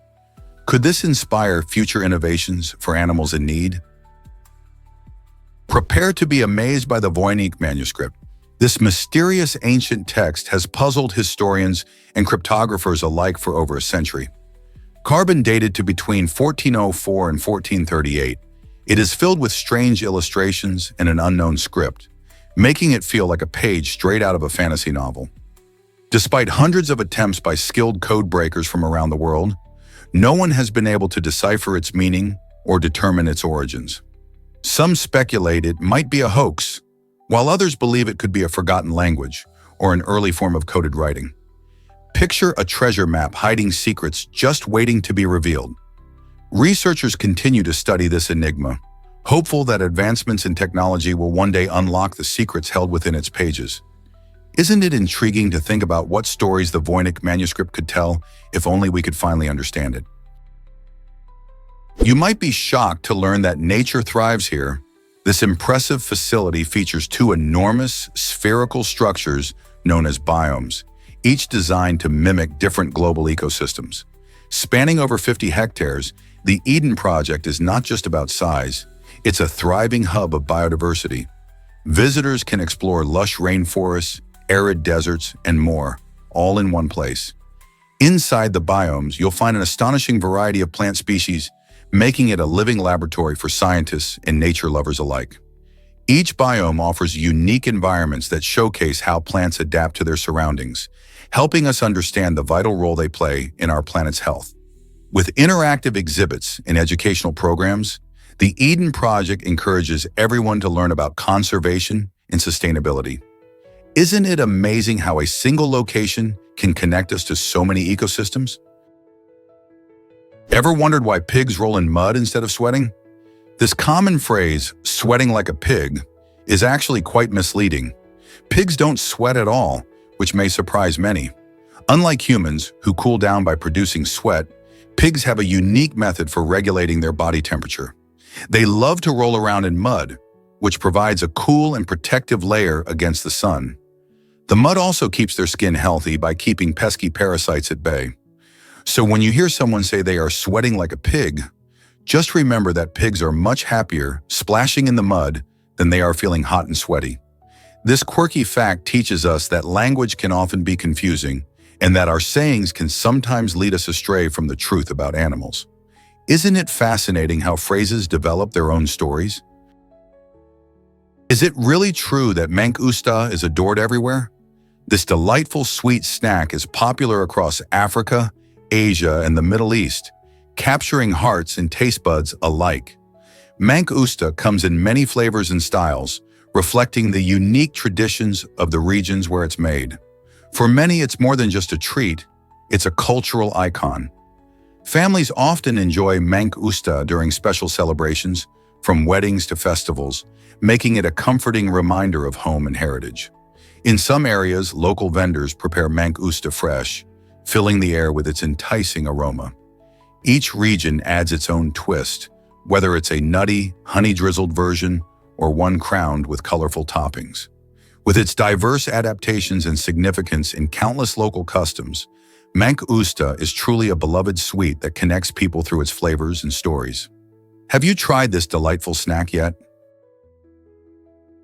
Speaker 1: Could this inspire future innovations for animals in need? Prepare to be amazed by the Voynich manuscript. This mysterious ancient text has puzzled historians and cryptographers alike for over a century. Carbon dated to between 1404 and 1438, it is filled with strange illustrations and an unknown script, making it feel like a page straight out of a fantasy novel. Despite hundreds of attempts by skilled code breakers from around the world, no one has been able to decipher its meaning or determine its origins. Some speculate it might be a hoax, while others believe it could be a forgotten language or an early form of coded writing. Picture a treasure map hiding secrets just waiting to be revealed. Researchers continue to study this enigma, hopeful that advancements in technology will one day unlock the secrets held within its pages. Isn't it intriguing to think about what stories the Voynich manuscript could tell if only we could finally understand it? You might be shocked to learn that nature thrives here. This impressive facility features two enormous spherical structures known as biomes, each designed to mimic different global ecosystems. Spanning over 50 hectares, the Eden Project is not just about size, it's a thriving hub of biodiversity. Visitors can explore lush rainforests, arid deserts, and more, all in one place. Inside the biomes, you'll find an astonishing variety of plant species, making it a living laboratory for scientists and nature lovers alike. Each biome offers unique environments that showcase how plants adapt to their surroundings, helping us understand the vital role they play in our planet's health. With interactive exhibits and educational programs, the Eden Project encourages everyone to learn about conservation and sustainability. Isn't it amazing how a single location can connect us to so many ecosystems? Ever wondered why pigs roll in mud instead of sweating? This common phrase, sweating like a pig, is actually quite misleading. Pigs don't sweat at all, which may surprise many. Unlike humans, who cool down by producing sweat, pigs have a unique method for regulating their body temperature. They love to roll around in mud, which provides a cool and protective layer against the sun. The mud also keeps their skin healthy by keeping pesky parasites at bay. So when you hear someone say they are sweating like a pig, just remember that pigs are much happier splashing in the mud than they are feeling hot and sweaty. This quirky fact teaches us that language can often be confusing and that our sayings can sometimes lead us astray from the truth about animals. Isn't it fascinating how phrases develop their own stories? Is it really true that mangusta is adored everywhere? This delightful sweet snack is popular across Africa, Asia, and the Middle East, capturing hearts and taste buds alike. Mangusta comes in many flavors and styles, reflecting the unique traditions of the regions where it's made. For many, it's more than just a treat, it's a cultural icon. Families often enjoy mank usta during special celebrations, from weddings to festivals, making it a comforting reminder of home and heritage. In some areas, local vendors prepare mank usta fresh, filling the air with its enticing aroma. Each region adds its own twist, whether it's a nutty, honey-drizzled version or one crowned with colorful toppings. With its diverse adaptations and significance in countless local customs, mank usta is truly a beloved sweet that connects people through its flavors and stories. Have you tried this delightful snack yet?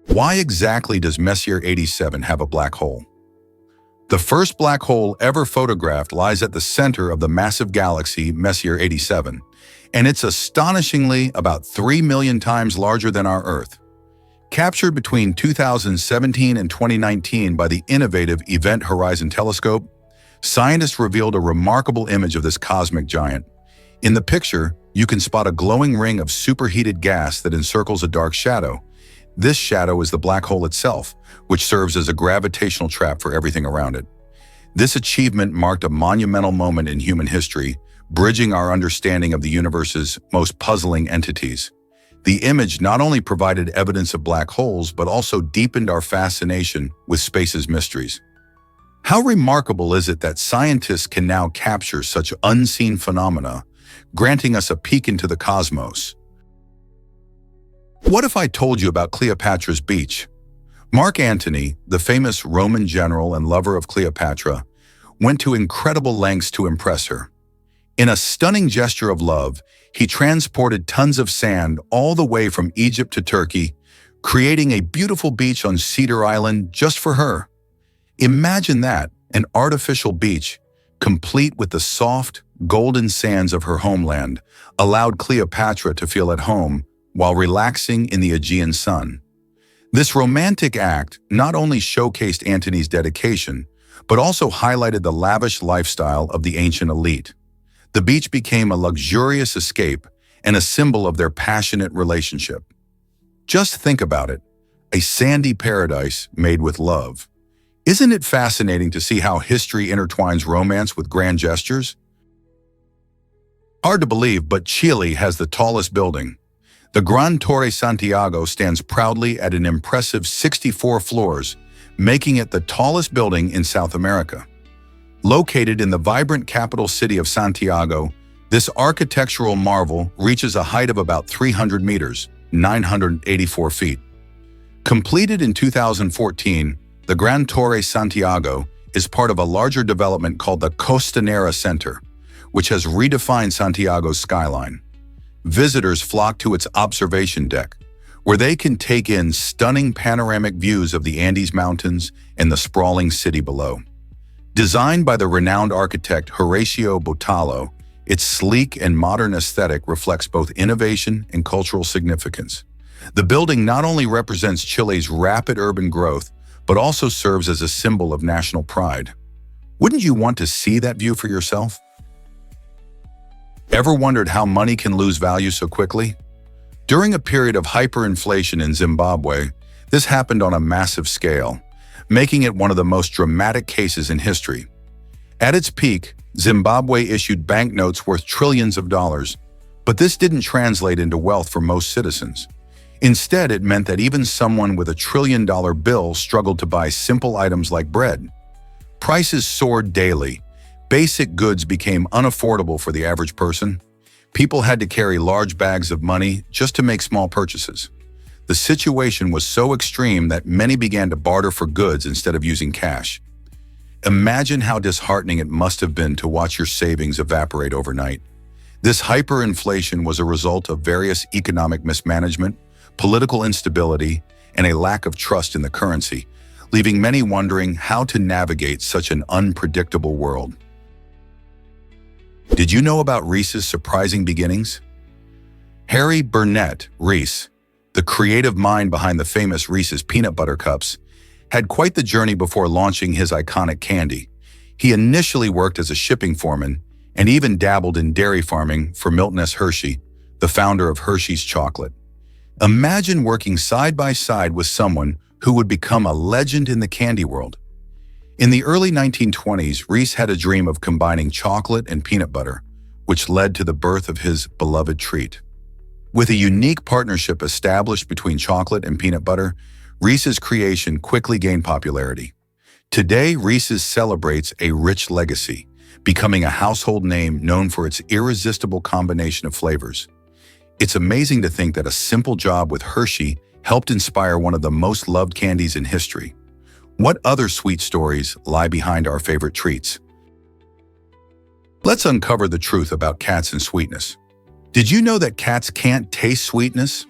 Speaker 1: Why exactly does Messier 87 have a black hole? The first black hole ever photographed lies at the center of the massive galaxy Messier 87, and it's astonishingly about 3 million times larger than our Earth. Captured between 2017 and 2019 by the innovative Event Horizon Telescope, scientists revealed a remarkable image of this cosmic giant. In the picture, you can spot a glowing ring of superheated gas that encircles a dark shadow. This shadow is the black hole itself, which serves as a gravitational trap for everything around it. This achievement marked a monumental moment in human history, bridging our understanding of the universe's most puzzling entities. The image not only provided evidence of black holes, but also deepened our fascination with space's mysteries. How remarkable is it that scientists can now capture such unseen phenomena, granting us a peek into the cosmos? What if I told you about Cleopatra's Beach? Mark Antony, the famous Roman general and lover of Cleopatra, went to incredible lengths to impress her. In a stunning gesture of love, he transported tons of sand all the way from Egypt to Turkey, creating a beautiful beach on Cedar Island just for her. Imagine that, an artificial beach, complete with the soft, golden sands of her homeland, allowed Cleopatra to feel at home while relaxing in the Aegean sun. This romantic act not only showcased Antony's dedication, but also highlighted the lavish lifestyle of the ancient elite. The beach became a luxurious escape and a symbol of their passionate relationship. Just think about it, a sandy paradise made with love. Isn't it fascinating to see how history intertwines romance with grand gestures? Hard to believe, but Chile has the tallest building. The Gran Torre Santiago stands proudly at an impressive 64 floors, making it the tallest building in South America. Located in the vibrant capital city of Santiago, this architectural marvel reaches a height of about 300 meters, 984 feet. Completed in 2014, the Gran Torre Santiago is part of a larger development called the Costanera Center, which has redefined Santiago's skyline. Visitors flock to its observation deck, where they can take in stunning panoramic views of the Andes Mountains and the sprawling city below. Designed by the renowned architect Horacio Botelho, its sleek and modern aesthetic reflects both innovation and cultural significance. The building not only represents Chile's rapid urban growth, but also serves as a symbol of national pride. Wouldn't you want to see that view for yourself? Ever wondered how money can lose value so quickly? During a period of hyperinflation in Zimbabwe, this happened on a massive scale, making it one of the most dramatic cases in history. At its peak, Zimbabwe issued banknotes worth trillions of dollars, but this didn't translate into wealth for most citizens. Instead, it meant that even someone with a trillion-dollar bill struggled to buy simple items like bread. Prices soared daily. Basic goods became unaffordable for the average person. People had to carry large bags of money just to make small purchases. The situation was so extreme that many began to barter for goods instead of using cash. Imagine how disheartening it must have been to watch your savings evaporate overnight. This hyperinflation was a result of various economic mismanagement, political instability, and a lack of trust in the currency, leaving many wondering how to navigate such an unpredictable world. Did you know about Reese's surprising beginnings? Harry Burnett Reese, the creative mind behind the famous Reese's peanut butter cups, had quite the journey before launching his iconic candy. He initially worked as a shipping foreman and even dabbled in dairy farming for Milton S. Hershey, the founder of Hershey's Chocolate. Imagine working side by side with someone who would become a legend in the candy world. In the early 1920s, Reese had a dream of combining chocolate and peanut butter, which led to the birth of his beloved treat. With a unique partnership established between chocolate and peanut butter, Reese's creation quickly gained popularity. Today, Reese's celebrates a rich legacy, becoming a household name known for its irresistible combination of flavors. It's amazing to think that a simple job with Hershey helped inspire one of the most loved candies in history. What other sweet stories lie behind our favorite treats? Let's uncover the truth about cats and sweetness. Did you know that cats can't taste sweetness?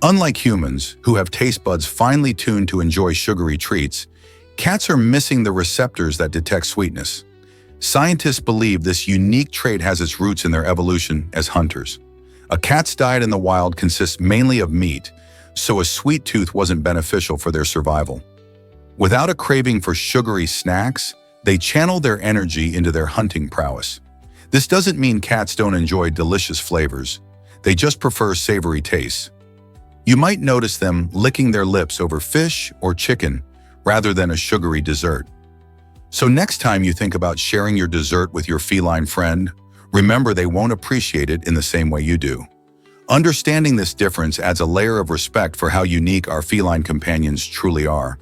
Speaker 1: Unlike humans, who have taste buds finely tuned to enjoy sugary treats, cats are missing the receptors that detect sweetness. Scientists believe this unique trait has its roots in their evolution as hunters. A cat's diet in the wild consists mainly of meat, so a sweet tooth wasn't beneficial for their survival. Without a craving for sugary snacks, they channel their energy into their hunting prowess. This doesn't mean cats don't enjoy delicious flavors. They just prefer savory tastes. You might notice them licking their lips over fish or chicken rather than a sugary dessert. So next time you think about sharing your dessert with your feline friend, remember they won't appreciate it in the same way you do. Understanding this difference adds a layer of respect for how unique our feline companions truly are.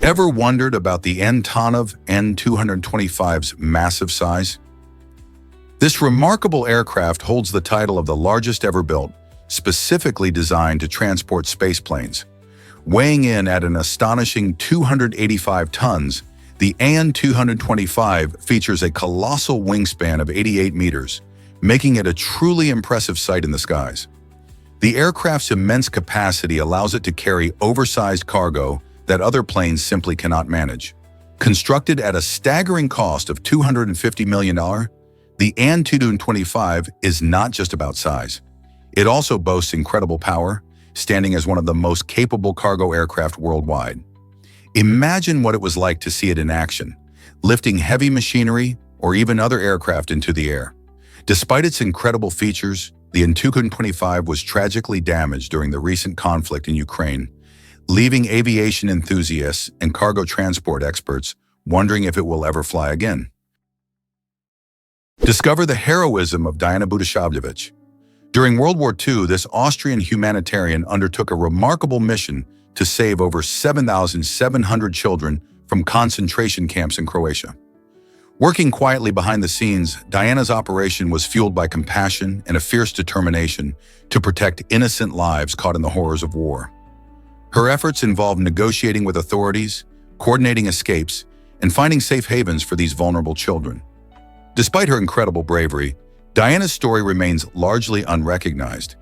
Speaker 1: Ever wondered about the Antonov N-225's massive size? This remarkable aircraft holds the title of the largest ever built, specifically designed to transport spaceplanes. Weighing in at an astonishing 285 tons, the AN-225 features a colossal wingspan of 88 meters, making it a truly impressive sight in the skies. The aircraft's immense capacity allows it to carry oversized cargo that other planes simply cannot manage. Constructed at a staggering cost of $250 million, the AN-225 is not just about size. It also boasts incredible power, standing as one of the most capable cargo aircraft worldwide. Imagine what it was like to see it in action, lifting heavy machinery or even other aircraft into the air. Despite its incredible features, the An-225 was tragically damaged during the recent conflict in Ukraine, leaving aviation enthusiasts and cargo transport experts wondering if it will ever fly again. Discover the heroism of Diana Budishavljevic. During World War II, this Austrian humanitarian undertook a remarkable mission to save over 7,700 children from concentration camps in Croatia. Working quietly behind the scenes, Diana's operation was fueled by compassion and a fierce determination to protect innocent lives caught in the horrors of war. Her efforts involved negotiating with authorities, coordinating escapes, and finding safe havens for these vulnerable children. Despite her incredible bravery, Diana's story remains largely unrecognized,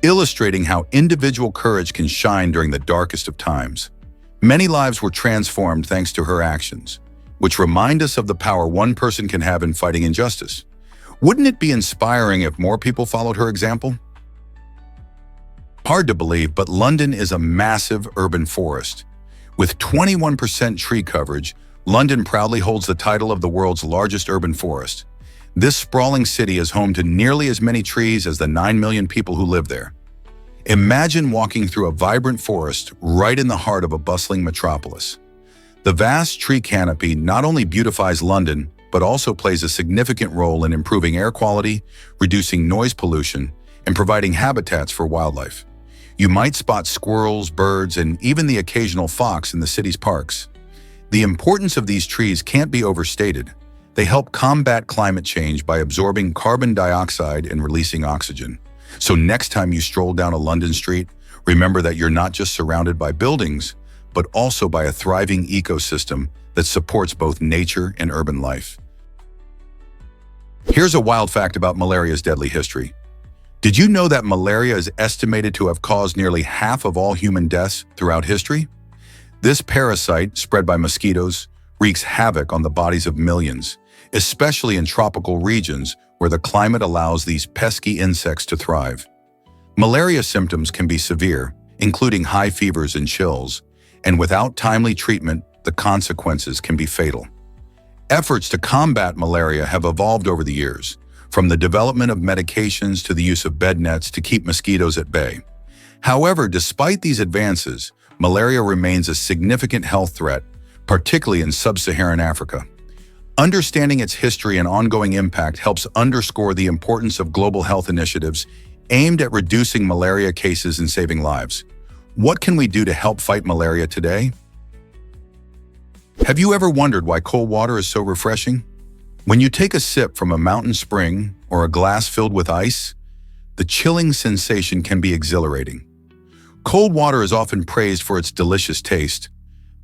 Speaker 1: illustrating how individual courage can shine during the darkest of times. Many lives were transformed thanks to her actions, which remind us of the power one person can have in fighting injustice. Wouldn't it be inspiring if more people followed her example? Hard to believe, but London is a massive urban forest. With 21% tree coverage, London proudly holds the title of the world's largest urban forest. This sprawling city is home to nearly as many trees as the 9 million people who live there. Imagine walking through a vibrant forest right in the heart of a bustling metropolis. The vast tree canopy not only beautifies London, but also plays a significant role in improving air quality, reducing noise pollution, and providing habitats for wildlife. You might spot squirrels, birds, and even the occasional fox in the city's parks. The importance of these trees can't be overstated. They help combat climate change by absorbing carbon dioxide and releasing oxygen. So next time you stroll down a London street, remember that you're not just surrounded by buildings, but also by a thriving ecosystem that supports both nature and urban life. Here's a wild fact about malaria's deadly history. Did you know that malaria is estimated to have caused nearly half of all human deaths throughout history? This parasite, spread by mosquitoes, wreaks havoc on the bodies of millions, especially in tropical regions where the climate allows these pesky insects to thrive. Malaria symptoms can be severe, including high fevers and chills, and without timely treatment, the consequences can be fatal. Efforts to combat malaria have evolved over the years, from the development of medications to the use of bed nets to keep mosquitoes at bay. However, despite these advances, malaria remains a significant health threat, particularly in sub-Saharan Africa. Understanding its history and ongoing impact helps underscore the importance of global health initiatives aimed at reducing malaria cases and saving lives. What can we do to help fight malaria today? Have you ever wondered why cold water is so refreshing? When you take a sip from a mountain spring or a glass filled with ice, the chilling sensation can be exhilarating. Cold water is often praised for its delicious taste,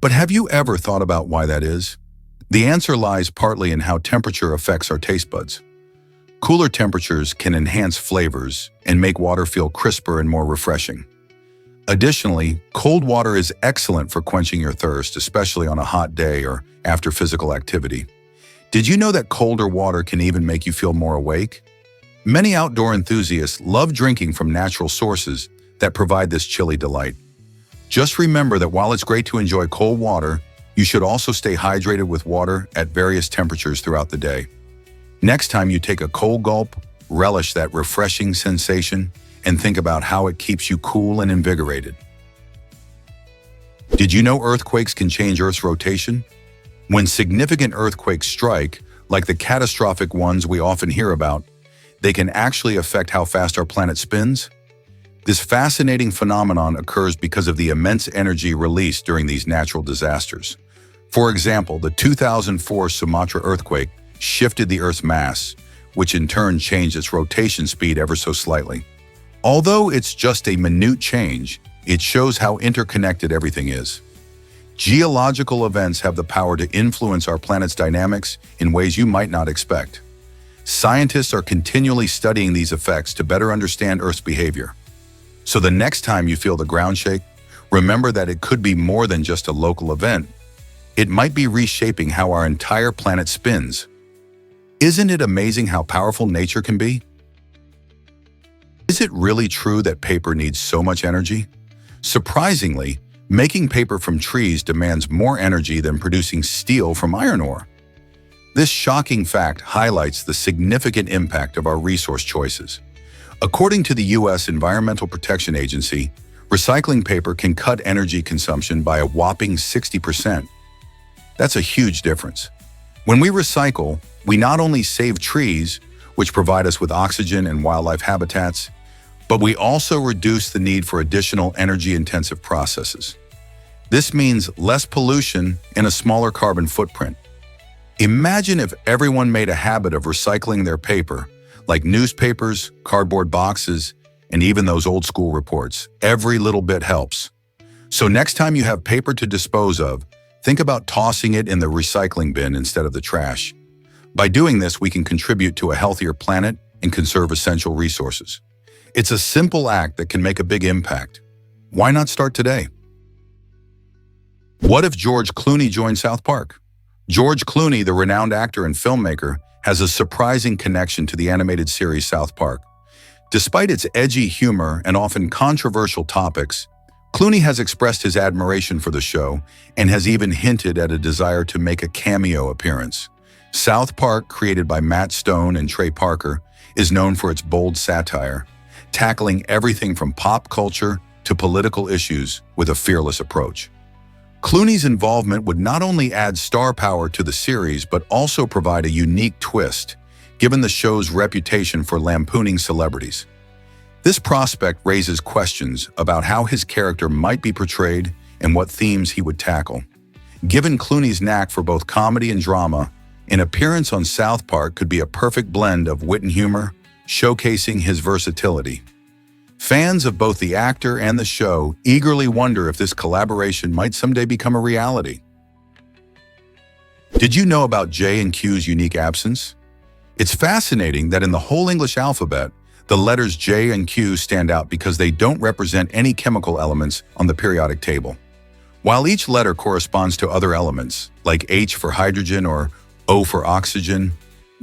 Speaker 1: but have you ever thought about why that is? The answer lies partly in how temperature affects our taste buds. Cooler temperatures can enhance flavors and make water feel crisper and more refreshing. Additionally, cold water is excellent for quenching your thirst, especially on a hot day or after physical activity. Did you know that colder water can even make you feel more awake? Many outdoor enthusiasts love drinking from natural sources that provide this chilly delight. Just remember that while it's great to enjoy cold water, you should also stay hydrated with water at various temperatures throughout the day. Next time you take a cold gulp, relish that refreshing sensation and think about how it keeps you cool and invigorated. Did you know earthquakes can change Earth's rotation? When significant earthquakes strike, like the catastrophic ones we often hear about, they can actually affect how fast our planet spins. This fascinating phenomenon occurs because of the immense energy released during these natural disasters. For example, the 2004 Sumatra earthquake shifted the Earth's mass, which in turn changed its rotation speed ever so slightly. Although it's just a minute change, it shows how interconnected everything is. Geological events have the power to influence our planet's dynamics in ways you might not expect. Scientists are continually studying these effects to better understand Earth's behavior. So the next time you feel the ground shake, remember that it could be more than just a local event. It might be reshaping how our entire planet spins. Isn't it amazing how powerful nature can be? Is it really true that paper needs so much energy? Surprisingly, making paper from trees demands more energy than producing steel from iron ore. This shocking fact highlights the significant impact of our resource choices. According to the U.S. Environmental Protection Agency, recycling paper can cut energy consumption by a whopping 60%. That's a huge difference. When we recycle, we not only save trees, which provide us with oxygen and wildlife habitats, but we also reduce the need for additional energy-intensive processes. This means less pollution and a smaller carbon footprint. Imagine if everyone made a habit of recycling their paper, like newspapers, cardboard boxes, and even those old-school reports. Every little bit helps. So next time you have paper to dispose of, think about tossing it in the recycling bin instead of the trash. By doing this, we can contribute to a healthier planet and conserve essential resources. It's a simple act that can make a big impact. Why not start today? What if George Clooney joined South Park? George Clooney, the renowned actor and filmmaker, has a surprising connection to the animated series South Park. Despite its edgy humor and often controversial topics, Clooney has expressed his admiration for the show and has even hinted at a desire to make a cameo appearance. South Park, created by Matt Stone and Trey Parker, is known for its bold satire, tackling everything from pop culture to political issues with a fearless approach. Clooney's involvement would not only add star power to the series, but also provide a unique twist, given the show's reputation for lampooning celebrities. This prospect raises questions about how his character might be portrayed and what themes he would tackle. Given Clooney's knack for both comedy and drama, an appearance on South Park could be a perfect blend of wit and humor, showcasing his versatility. Fans of both the actor and the show eagerly wonder if this collaboration might someday become a reality. Did you know about J and Q's unique absence? It's fascinating that in the whole English alphabet, the letters J and Q stand out because they don't represent any chemical elements on the periodic table. While each letter corresponds to other elements, like H for hydrogen or O for oxygen,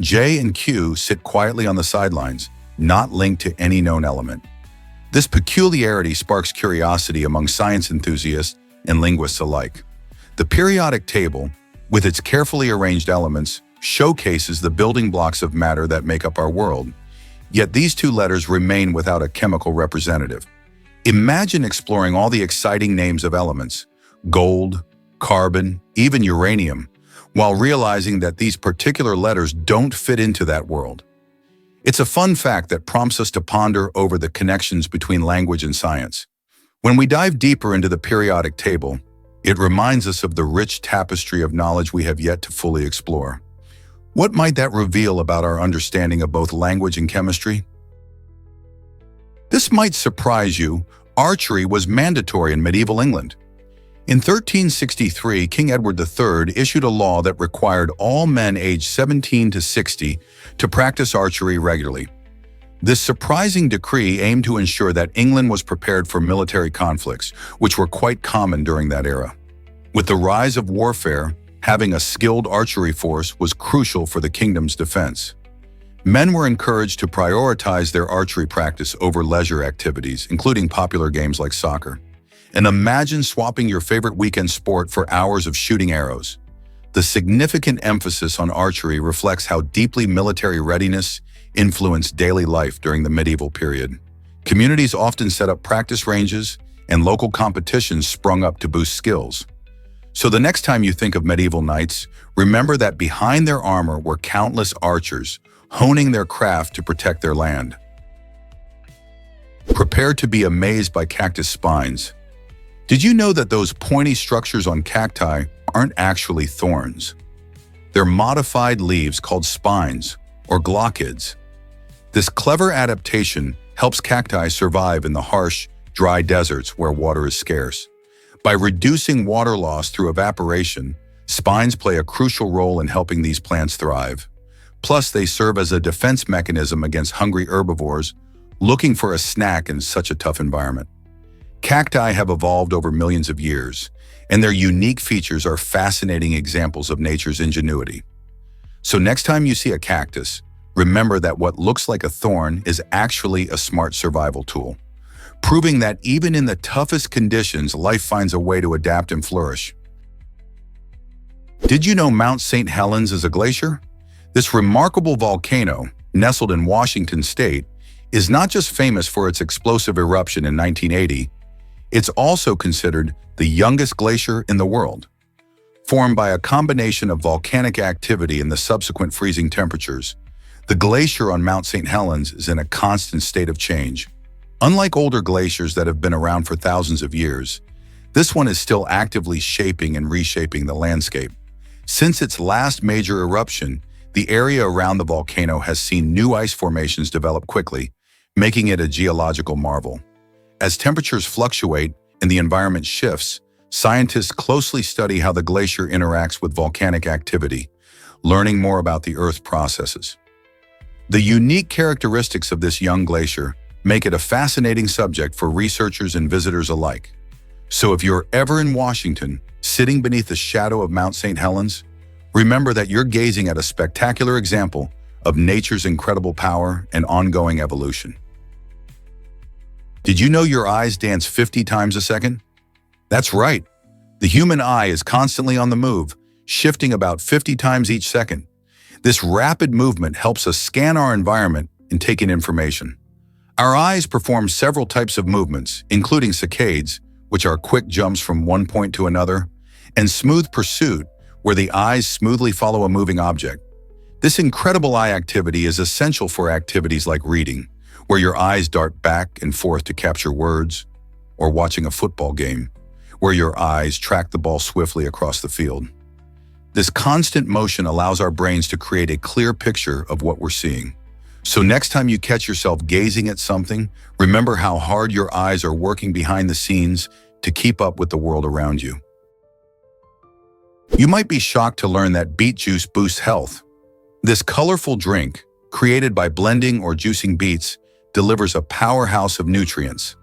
Speaker 1: J and Q sit quietly on the sidelines, not linked to any known element. This peculiarity sparks curiosity among science enthusiasts and linguists alike. The periodic table, with its carefully arranged elements, showcases the building blocks of matter that make up our world. Yet these two letters remain without a chemical representative. Imagine exploring all the exciting names of elements: gold, carbon, even uranium, while realizing that these particular letters don't fit into that world. It's a fun fact that prompts us to ponder over the connections between language and science. When we dive deeper into the periodic table, it reminds us of the rich tapestry of knowledge we have yet to fully explore. What might that reveal about our understanding of both language and chemistry? This might surprise you. Archery was mandatory in medieval England. In 1363, King Edward III issued a law that required all men aged 17 to 60 to practice archery regularly. This surprising decree aimed to ensure that England was prepared for military conflicts, which were quite common during that era. With the rise of warfare, having a skilled archery force was crucial for the kingdom's defense. Men were encouraged to prioritize their archery practice over leisure activities, including popular games like soccer. And imagine swapping your favorite weekend sport for hours of shooting arrows. The significant emphasis on archery reflects how deeply military readiness influenced daily life during the medieval period. Communities often set up practice ranges, and local competitions sprung up to boost skills. So the next time you think of medieval knights, remember that behind their armor were countless archers, honing their craft to protect their land. Prepare to be amazed by cactus spines. Did you know that those pointy structures on cacti aren't actually thorns? They're modified leaves called spines, or glochids. This clever adaptation helps cacti survive in the harsh, dry deserts where water is scarce. By reducing water loss through evaporation, spines play a crucial role in helping these plants thrive. Plus, they serve as a defense mechanism against hungry herbivores looking for a snack in such a tough environment. Cacti have evolved over millions of years, and their unique features are fascinating examples of nature's ingenuity. So next time you see a cactus, remember that what looks like a thorn is actually a smart survival tool, proving that even in the toughest conditions, life finds a way to adapt and flourish. Did you know Mount St. Helens is a glacier? This remarkable volcano, nestled in Washington state, is not just famous for its explosive eruption in 1980, it's also considered the youngest glacier in the world. Formed by a combination of volcanic activity and the subsequent freezing temperatures, the glacier on Mount St. Helens is in a constant state of change. Unlike older glaciers that have been around for thousands of years, this one is still actively shaping and reshaping the landscape. Since its last major eruption, the area around the volcano has seen new ice formations develop quickly, making it a geological marvel. As temperatures fluctuate and the environment shifts, scientists closely study how the glacier interacts with volcanic activity, learning more about the Earth's processes. The unique characteristics of this young glacier make it a fascinating subject for researchers and visitors alike. So if you're ever in Washington, sitting beneath the shadow of Mount St. Helens, remember that you're gazing at a spectacular example of nature's incredible power and ongoing evolution. Did you know your eyes dance 50 times a second? That's right. The human eye is constantly on the move, shifting about 50 times each second. This rapid movement helps us scan our environment and take in information. Our eyes perform several types of movements, including saccades, which are quick jumps from one point to another, and smooth pursuit, where the eyes smoothly follow a moving object. This incredible eye activity is essential for activities like reading, where your eyes dart back and forth to capture words, or watching a football game, where your eyes track the ball swiftly across the field. This constant motion allows our brains to create a clear picture of what we're seeing. So next time you catch yourself gazing at something, remember how hard your eyes are working behind the scenes to keep up with the world around you. You might be shocked to learn that beet juice boosts health. This colorful drink, created by blending or juicing beets, delivers a powerhouse of nutrients.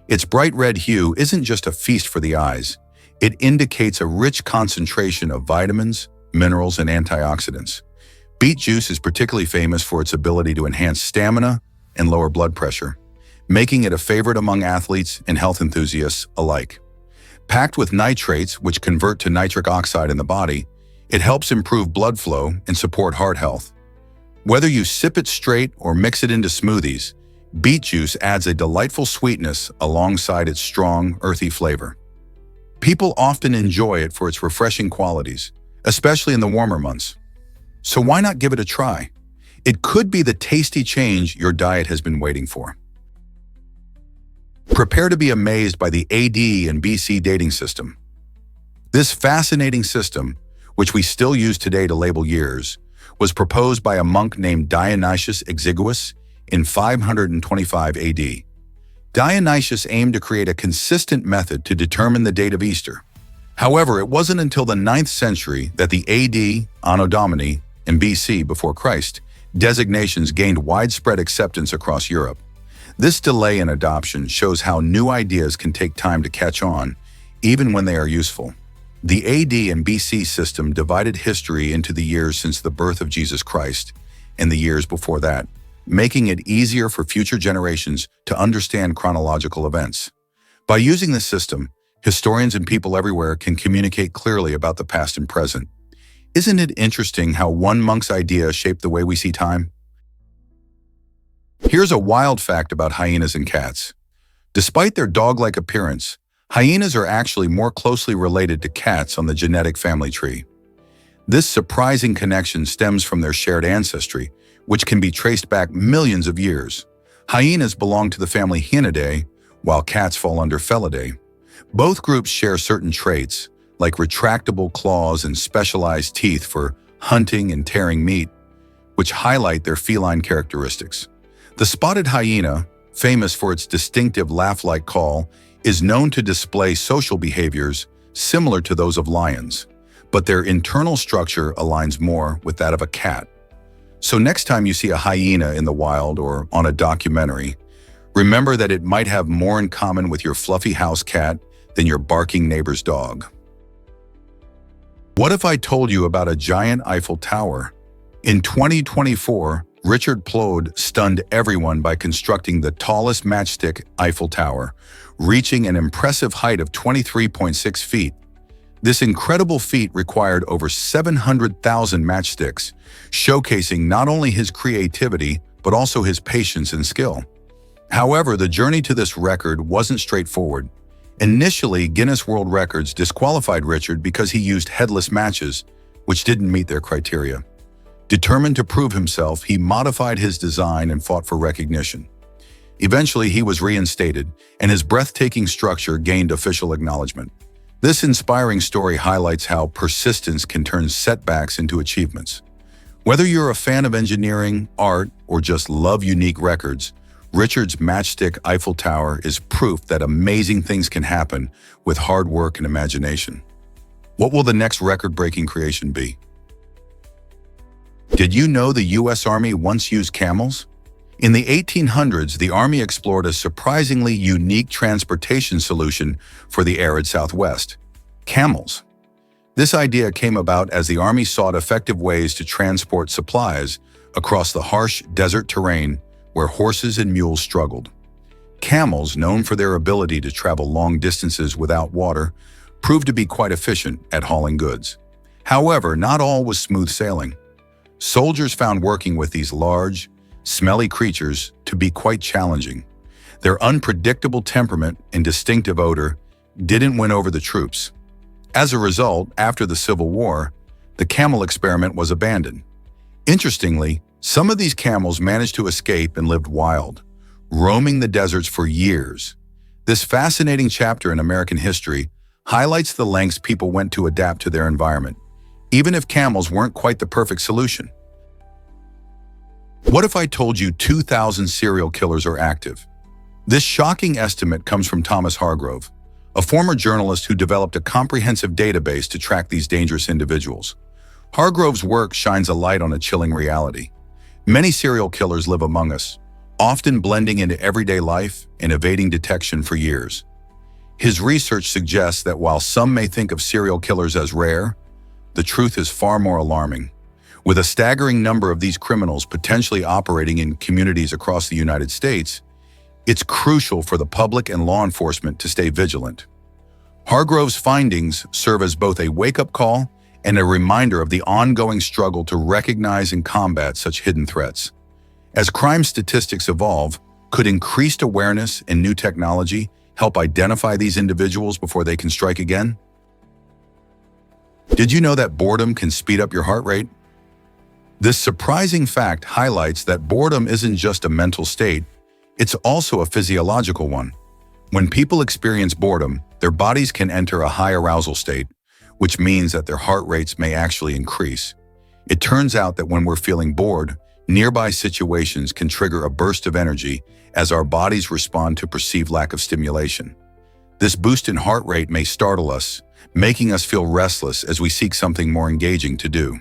Speaker 1: Its bright red hue isn't just a feast for the eyes. It indicates a rich concentration of vitamins, minerals, and antioxidants. Beet juice is particularly famous for its ability to enhance stamina and lower blood pressure, making it a favorite among athletes and health enthusiasts alike. Packed with nitrates, which convert to nitric oxide in the body, it helps improve blood flow and support heart health. Whether you sip it straight or mix it into smoothies, beet juice adds a delightful sweetness alongside its strong, earthy flavor. People often enjoy it for its refreshing qualities, especially in the warmer months. So why not give it a try? It could be the tasty change your diet has been waiting for. Prepare to be amazed by the AD and BC dating system. This fascinating system, which we still use today to label years, was proposed by a monk named Dionysius Exiguus in 525 AD. Dionysius aimed to create a consistent method to determine the date of Easter. However, it wasn't until the 9th century that the AD, Anno Domini, and BC, before Christ, designations gained widespread acceptance across Europe. This delay in adoption shows how new ideas can take time to catch on, even when they are useful. The AD and BC system divided history into the years since the birth of Jesus Christ and the years before that, making it easier for future generations to understand chronological events. By using this system, historians and people everywhere can communicate clearly about the past and present. Isn't it interesting how one monk's idea shaped the way we see time? Here's a wild fact about hyenas and cats. Despite their dog-like appearance, hyenas are actually more closely related to cats on the genetic family tree. This surprising connection stems from their shared ancestry, which can be traced back millions of years. Hyenas belong to the family Hyenidae, while cats fall under Felidae. Both groups share certain traits, like retractable claws and specialized teeth for hunting and tearing meat, which highlight their feline characteristics. The spotted hyena, famous for its distinctive laugh-like call, is known to display social behaviors similar to those of lions, but their internal structure aligns more with that of a cat. So next time you see a hyena in the wild or on a documentary, remember that it might have more in common with your fluffy house cat than your barking neighbor's dog. What if I told you about a giant Eiffel Tower? In 2024, Richard Plode stunned everyone by constructing the tallest matchstick Eiffel Tower, reaching an impressive height of 23.6 feet. This incredible feat required over 700,000 matchsticks, showcasing not only his creativity, but also his patience and skill. However, the journey to this record wasn't straightforward. Initially, Guinness World Records disqualified Richard because he used headless matches, which didn't meet their criteria. Determined to prove himself, he modified his design and fought for recognition. Eventually, he was reinstated, and his breathtaking structure gained official acknowledgement. This inspiring story highlights how persistence can turn setbacks into achievements. Whether you're a fan of engineering, art, or just love unique records, Richard's matchstick Eiffel Tower is proof that amazing things can happen with hard work and imagination. What will the next record-breaking creation be? Did you know the U.S. Army once used camels? In the 1800s, the Army explored a surprisingly unique transportation solution for the arid Southwest: camels. This idea came about as the Army sought effective ways to transport supplies across the harsh desert terrain where horses and mules struggled. Camels, known for their ability to travel long distances without water, proved to be quite efficient at hauling goods. However, not all was smooth sailing. Soldiers found working with these large, smelly creatures to be quite challenging. Their unpredictable temperament and distinctive odor didn't win over the troops. As a result, after the Civil War, the camel experiment was abandoned. Interestingly, some of these camels managed to escape and lived wild, roaming the deserts for years. This fascinating chapter in American history highlights the lengths people went to adapt to their environment, even if camels weren't quite the perfect solution. What if I told you 2,000 serial killers are active? This shocking estimate comes from Thomas Hargrove, a former journalist who developed a comprehensive database to track these dangerous individuals. Hargrove's work shines a light on a chilling reality. Many serial killers live among us, often blending into everyday life and evading detection for years. His research suggests that while some may think of serial killers as rare, the truth is far more alarming. With a staggering number of these criminals potentially operating in communities across the United States, it's crucial for the public and law enforcement to stay vigilant. Hargrove's findings serve as both a wake-up call and a reminder of the ongoing struggle to recognize and combat such hidden threats. As crime statistics evolve, could increased awareness and new technology help identify these individuals before they can strike again? Did you know that boredom can speed up your heart rate? This surprising fact highlights that boredom isn't just a mental state, it's also a physiological one. When people experience boredom, their bodies can enter a high arousal state, which means that their heart rates may actually increase. It turns out that when we're feeling bored, nearby situations can trigger a burst of energy as our bodies respond to perceived lack of stimulation. This boost in heart rate may startle us, making us feel restless as we seek something more engaging to do.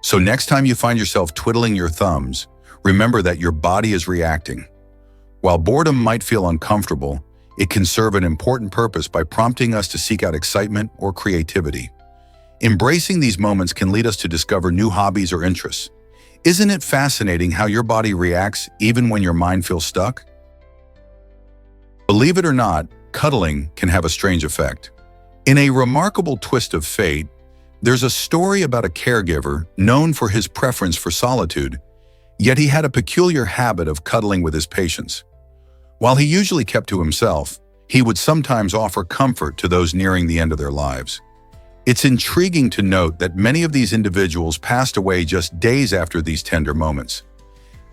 Speaker 1: So next time you find yourself twiddling your thumbs, remember that your body is reacting. While boredom might feel uncomfortable, it can serve an important purpose by prompting us to seek out excitement or creativity. Embracing these moments can lead us to discover new hobbies or interests. Isn't it fascinating how your body reacts even when your mind feels stuck? Believe it or not, cuddling can have a strange effect. In a remarkable twist of fate, there's a story about a caregiver known for his preference for solitude, yet he had a peculiar habit of cuddling with his patients. While he usually kept to himself, he would sometimes offer comfort to those nearing the end of their lives. It's intriguing to note that many of these individuals passed away just days after these tender moments.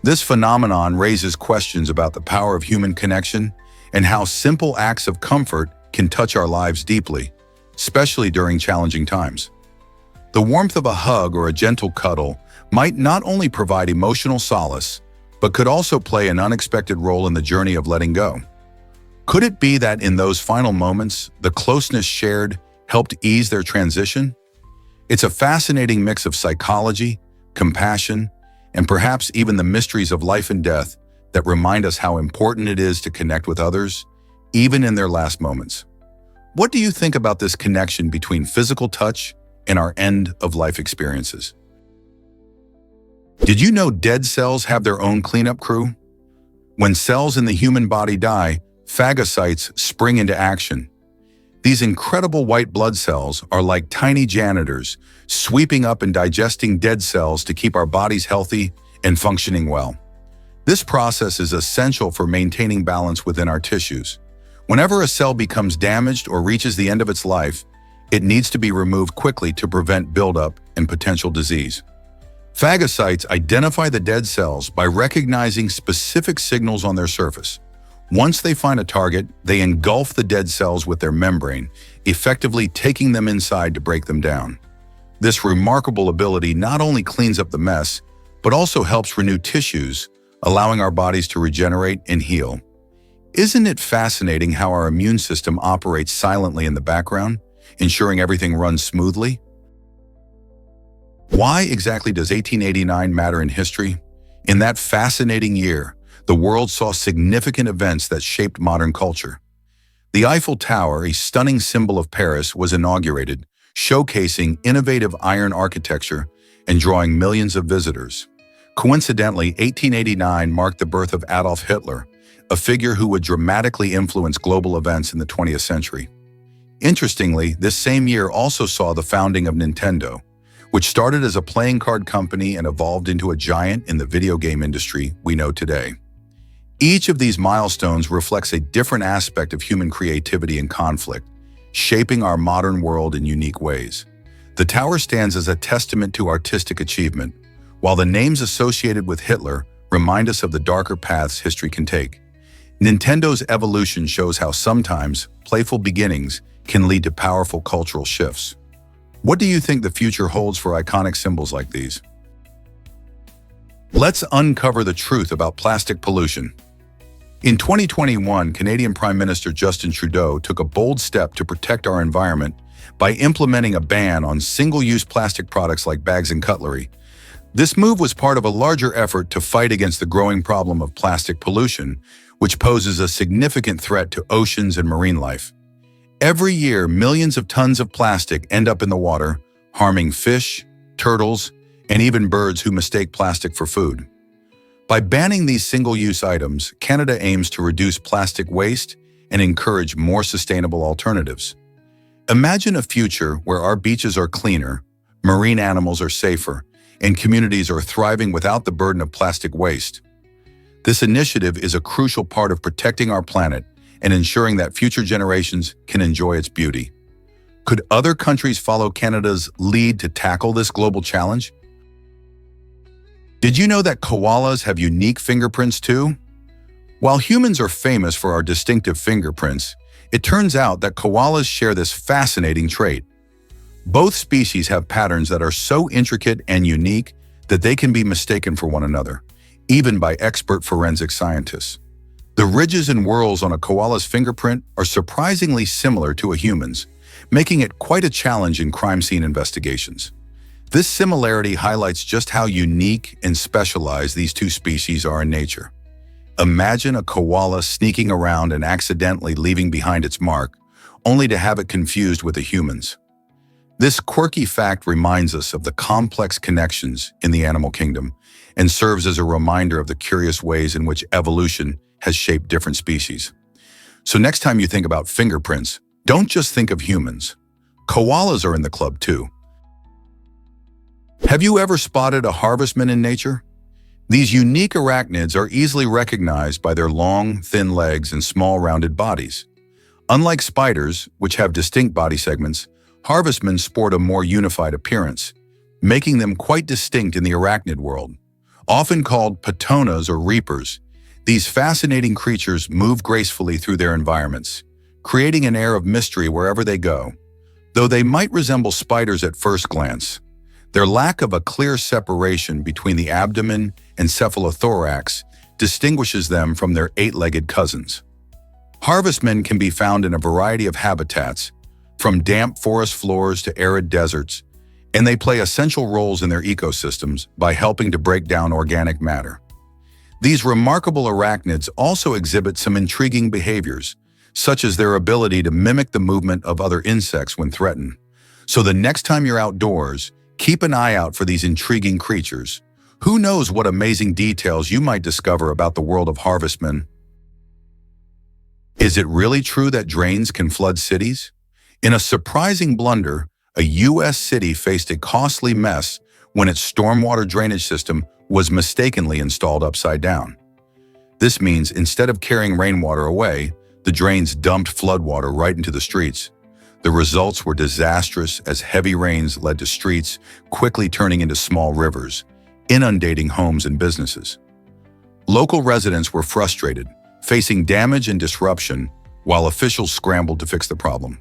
Speaker 1: This phenomenon raises questions about the power of human connection and how simple acts of comfort can touch our lives deeply, especially during challenging times. The warmth of a hug or a gentle cuddle might not only provide emotional solace, but could also play an unexpected role in the journey of letting go. Could it be that in those final moments, the closeness shared helped ease their transition? It's a fascinating mix of psychology, compassion, and perhaps even the mysteries of life and death that remind us how important it is to connect with others, even in their last moments. What do you think about this connection between physical touch and our end-of-life experiences? Did you know dead cells have their own cleanup crew? When cells in the human body die, phagocytes spring into action. These incredible white blood cells are like tiny janitors, sweeping up and digesting dead cells to keep our bodies healthy and functioning well. This process is essential for maintaining balance within our tissues. Whenever a cell becomes damaged or reaches the end of its life, it needs to be removed quickly to prevent buildup and potential disease. Phagocytes identify the dead cells by recognizing specific signals on their surface. Once they find a target, they engulf the dead cells with their membrane, effectively taking them inside to break them down. This remarkable ability not only cleans up the mess, but also helps renew tissues, allowing our bodies to regenerate and heal. Isn't it fascinating how our immune system operates silently in the background, ensuring everything runs smoothly? Why exactly does 1889 matter in history? In that fascinating year, the world saw significant events that shaped modern culture. The Eiffel Tower, a stunning symbol of Paris, was inaugurated, showcasing innovative iron architecture and drawing millions of visitors. Coincidentally, 1889 marked the birth of Adolf Hitler, a figure who would dramatically influence global events in the 20th century. Interestingly, this same year also saw the founding of Nintendo, which started as a playing card company and evolved into a giant in the video game industry we know today. Each of these milestones reflects a different aspect of human creativity and conflict, shaping our modern world in unique ways. The tower stands as a testament to artistic achievement, while the names associated with Hitler remind us of the darker paths history can take. Nintendo's evolution shows how sometimes playful beginnings can lead to powerful cultural shifts. What do you think the future holds for iconic symbols like these? Let's uncover the truth about plastic pollution. In 2021, Canadian Prime Minister Justin Trudeau took a bold step to protect our environment by implementing a ban on single-use plastic products like bags and cutlery. This move was part of a larger effort to fight against the growing problem of plastic pollution, which poses a significant threat to oceans and marine life. Every year, millions of tons of plastic end up in the water, harming fish, turtles, and even birds who mistake plastic for food. By banning these single-use items, Canada aims to reduce plastic waste and encourage more sustainable alternatives. Imagine a future where our beaches are cleaner, marine animals are safer, and communities are thriving without the burden of plastic waste. This initiative is a crucial part of protecting our planet and ensuring that future generations can enjoy its beauty. Could other countries follow Canada's lead to tackle this global challenge? Did you know that koalas have unique fingerprints too? While humans are famous for our distinctive fingerprints, it turns out that koalas share this fascinating trait. Both species have patterns that are so intricate and unique that they can be mistaken for one another, even by expert forensic scientists. The ridges and whorls on a koala's fingerprint are surprisingly similar to a human's, making it quite a challenge in crime scene investigations. This similarity highlights just how unique and specialized these two species are in nature. Imagine a koala sneaking around and accidentally leaving behind its mark, only to have it confused with a human's. This quirky fact reminds us of the complex connections in the animal kingdom and serves as a reminder of the curious ways in which evolution has shaped different species. So next time you think about fingerprints, don't just think of humans. Koalas are in the club too. Have you ever spotted a harvestman in nature? These unique arachnids are easily recognized by their long, thin legs and small, rounded bodies. Unlike spiders, which have distinct body segments, harvestmen sport a more unified appearance, making them quite distinct in the arachnid world. Often called patonas or reapers, these fascinating creatures move gracefully through their environments, creating an air of mystery wherever they go. Though they might resemble spiders at first glance, their lack of a clear separation between the abdomen and cephalothorax distinguishes them from their eight-legged cousins. Harvestmen can be found in a variety of habitats, from damp forest floors to arid deserts, and they play essential roles in their ecosystems by helping to break down organic matter. These remarkable arachnids also exhibit some intriguing behaviors, such as their ability to mimic the movement of other insects when threatened. So the next time you're outdoors, keep an eye out for these intriguing creatures. Who knows what amazing details you might discover about the world of harvestmen? Is it really true that drains can flood cities? In a surprising blunder, a U.S. city faced a costly mess when its stormwater drainage system was mistakenly installed upside down. This means instead of carrying rainwater away, the drains dumped floodwater right into the streets. The results were disastrous as heavy rains led to streets quickly turning into small rivers, inundating homes and businesses. Local residents were frustrated, facing damage and disruption, while officials scrambled to fix the problem.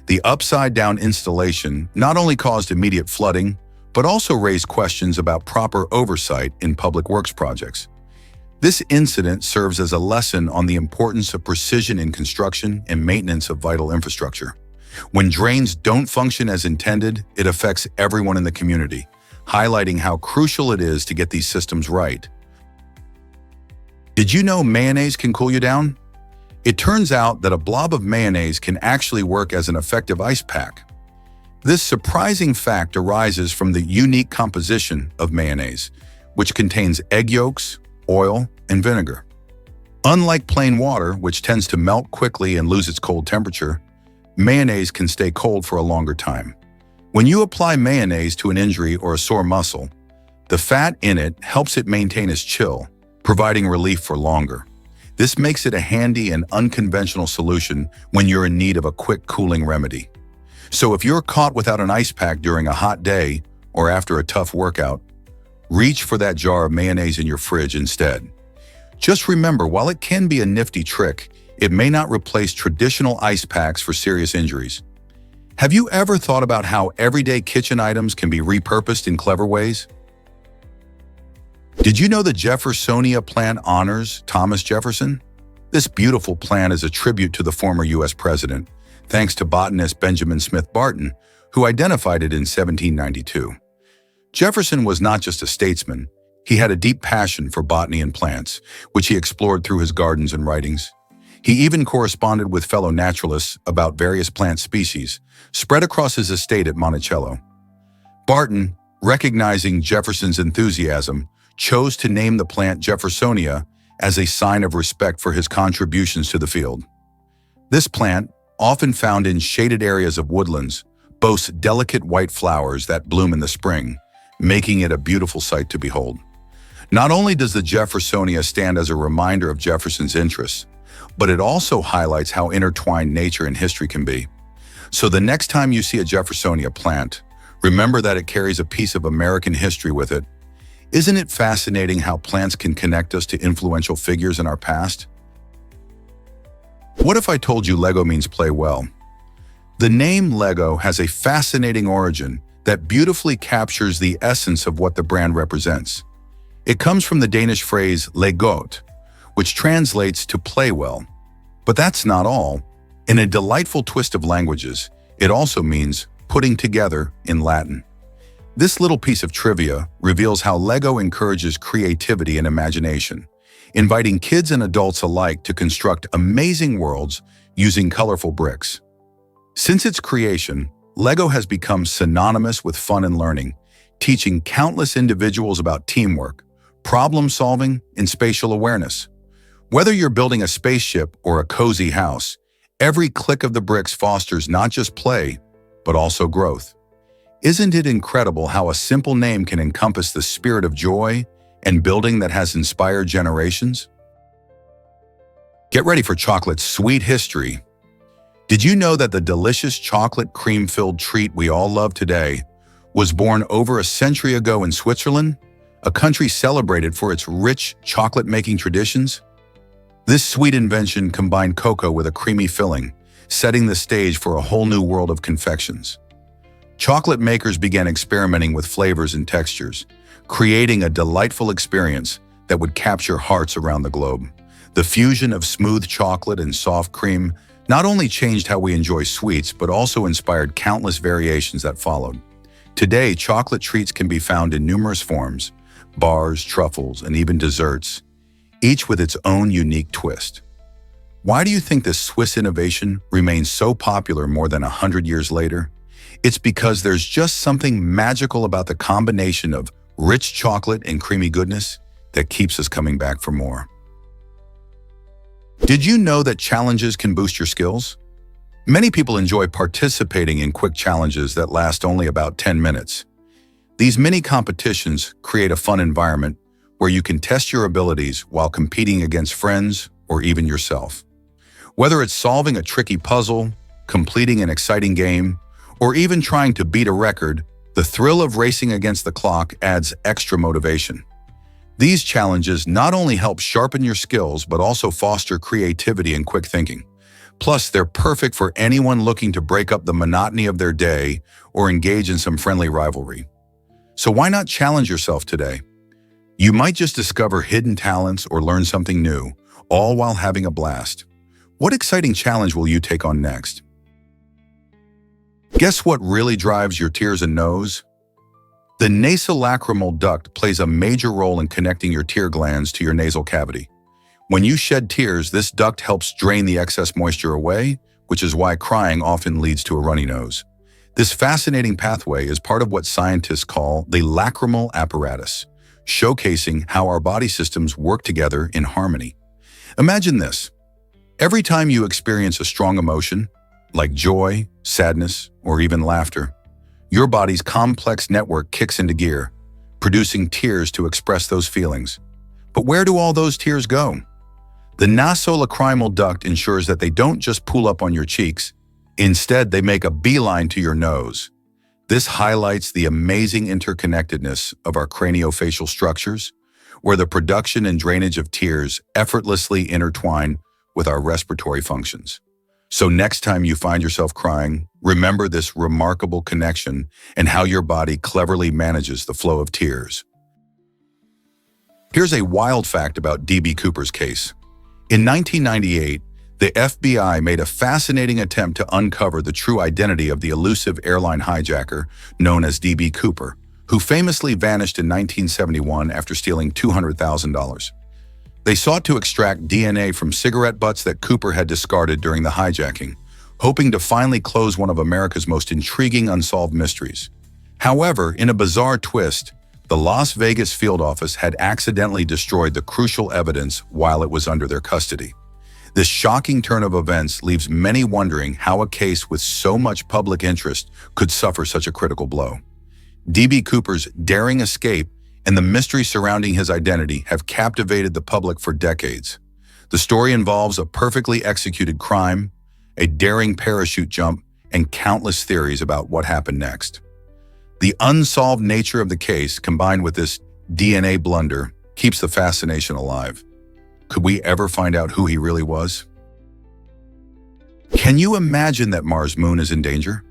Speaker 1: The upside-down installation not only caused immediate flooding, but also raised questions about proper oversight in public works projects. This incident serves as a lesson on the importance of precision in construction and maintenance of vital infrastructure. When drains don't function as intended, it affects everyone in the community, highlighting how crucial it is to get these systems right. Did you know mayonnaise can cool you down? It turns out that a blob of mayonnaise can actually work as an effective ice pack. This surprising fact arises from the unique composition of mayonnaise, which contains egg yolks, oil, and vinegar. Unlike plain water, which tends to melt quickly and lose its cold temperature, mayonnaise can stay cold for a longer time. When you apply mayonnaise to an injury or a sore muscle, the fat in it helps it maintain its chill, providing relief for longer. This makes it a handy and unconventional solution when you're in need of a quick cooling remedy. So if you're caught without an ice pack during a hot day or after a tough workout, reach for that jar of mayonnaise in your fridge instead. Just remember, while it can be a nifty trick, it may not replace traditional ice packs for serious injuries. Have you ever thought about how everyday kitchen items can be repurposed in clever ways? Did you know the Jeffersonia plant honors Thomas Jefferson? This beautiful plant is a tribute to the former U.S. president, thanks to botanist Benjamin Smith Barton, who identified it in 1792. Jefferson was not just a statesman, he had a deep passion for botany and plants, which he explored through his gardens and writings. He even corresponded with fellow naturalists about various plant species spread across his estate at Monticello. Barton, recognizing Jefferson's enthusiasm, chose to name the plant Jeffersonia as a sign of respect for his contributions to the field. This plant, often found in shaded areas of woodlands, boasts delicate white flowers that bloom in the spring, making it a beautiful sight to behold. Not only does the Jeffersonia stand as a reminder of Jefferson's interests, but it also highlights how intertwined nature and history can be. So the next time you see a Jeffersonia plant, remember that it carries a piece of American history with it. Isn't it fascinating how plants can connect us to influential figures in our past? What if I told you Lego means play well? The name Lego has a fascinating origin that beautifully captures the essence of what the brand represents. It comes from the Danish phrase legot, which translates to play well. But that's not all. In a delightful twist of languages, it also means putting together in Latin. This little piece of trivia reveals how Lego encourages creativity and imagination, inviting kids and adults alike to construct amazing worlds using colorful bricks. Since its creation, Lego has become synonymous with fun and learning, teaching countless individuals about teamwork, problem-solving, and spatial awareness. Whether you're building a spaceship or a cozy house, every click of the bricks fosters not just play, but also growth. Isn't it incredible how a simple name can encompass the spirit of joy and building that has inspired generations? Get ready for chocolate's sweet history. Did you know that the delicious chocolate cream-filled treat we all love today was born over a century ago in Switzerland, a country celebrated for its rich chocolate-making traditions? This sweet invention combined cocoa with a creamy filling, setting the stage for a whole new world of confections. Chocolate makers began experimenting with flavors and textures, creating a delightful experience that would capture hearts around the globe. The fusion of smooth chocolate and soft cream not only changed how we enjoy sweets, but also inspired countless variations that followed. Today, chocolate treats can be found in numerous forms: bars, truffles, and even desserts, each with its own unique twist. Why do you think this Swiss innovation remains so popular more than 100 years later? It's because there's just something magical about the combination of rich chocolate and creamy goodness that keeps us coming back for more. Did you know that challenges can boost your skills? Many people enjoy participating in quick challenges that last only about 10 minutes. These mini competitions create a fun environment where you can test your abilities while competing against friends or even yourself. Whether it's solving a tricky puzzle, completing an exciting game, or even trying to beat a record, the thrill of racing against the clock adds extra motivation. These challenges not only help sharpen your skills, but also foster creativity and quick thinking. Plus, they're perfect for anyone looking to break up the monotony of their day or engage in some friendly rivalry. So why not challenge yourself today? You might just discover hidden talents or learn something new, all while having a blast. What exciting challenge will you take on next? Guess what really drives your tears and nose? The nasolacrimal duct plays a major role in connecting your tear glands to your nasal cavity. When you shed tears, this duct helps drain the excess moisture away, which is why crying often leads to a runny nose. This fascinating pathway is part of what scientists call the lacrimal apparatus, showcasing how our body systems work together in harmony. Imagine this. Every time you experience a strong emotion, like joy, sadness, or even laughter, your body's complex network kicks into gear, producing tears to express those feelings. But where do all those tears go? The nasolacrimal duct ensures that they don't just pool up on your cheeks. Instead, they make a beeline to your nose. This highlights the amazing interconnectedness of our craniofacial structures, where the production and drainage of tears effortlessly intertwine with our respiratory functions. So next time you find yourself crying, remember this remarkable connection and how your body cleverly manages the flow of tears. Here's a wild fact about D.B. Cooper's case. In 1998, the FBI made a fascinating attempt to uncover the true identity of the elusive airline hijacker known as D.B. Cooper, who famously vanished in 1971 after stealing $200,000. They sought to extract DNA from cigarette butts that Cooper had discarded during the hijacking, hoping to finally close one of America's most intriguing unsolved mysteries. However, in a bizarre twist, the Las Vegas field office had accidentally destroyed the crucial evidence while it was under their custody. This shocking turn of events leaves many wondering how a case with so much public interest could suffer such a critical blow. D.B. Cooper's daring escape and the mystery surrounding his identity have captivated the public for decades. The story involves a perfectly executed crime, a daring parachute jump, and countless theories about what happened next. The unsolved nature of the case, combined with this DNA blunder, keeps the fascination alive. Could we ever find out who he really was? Can you imagine that Mars' moon is in danger?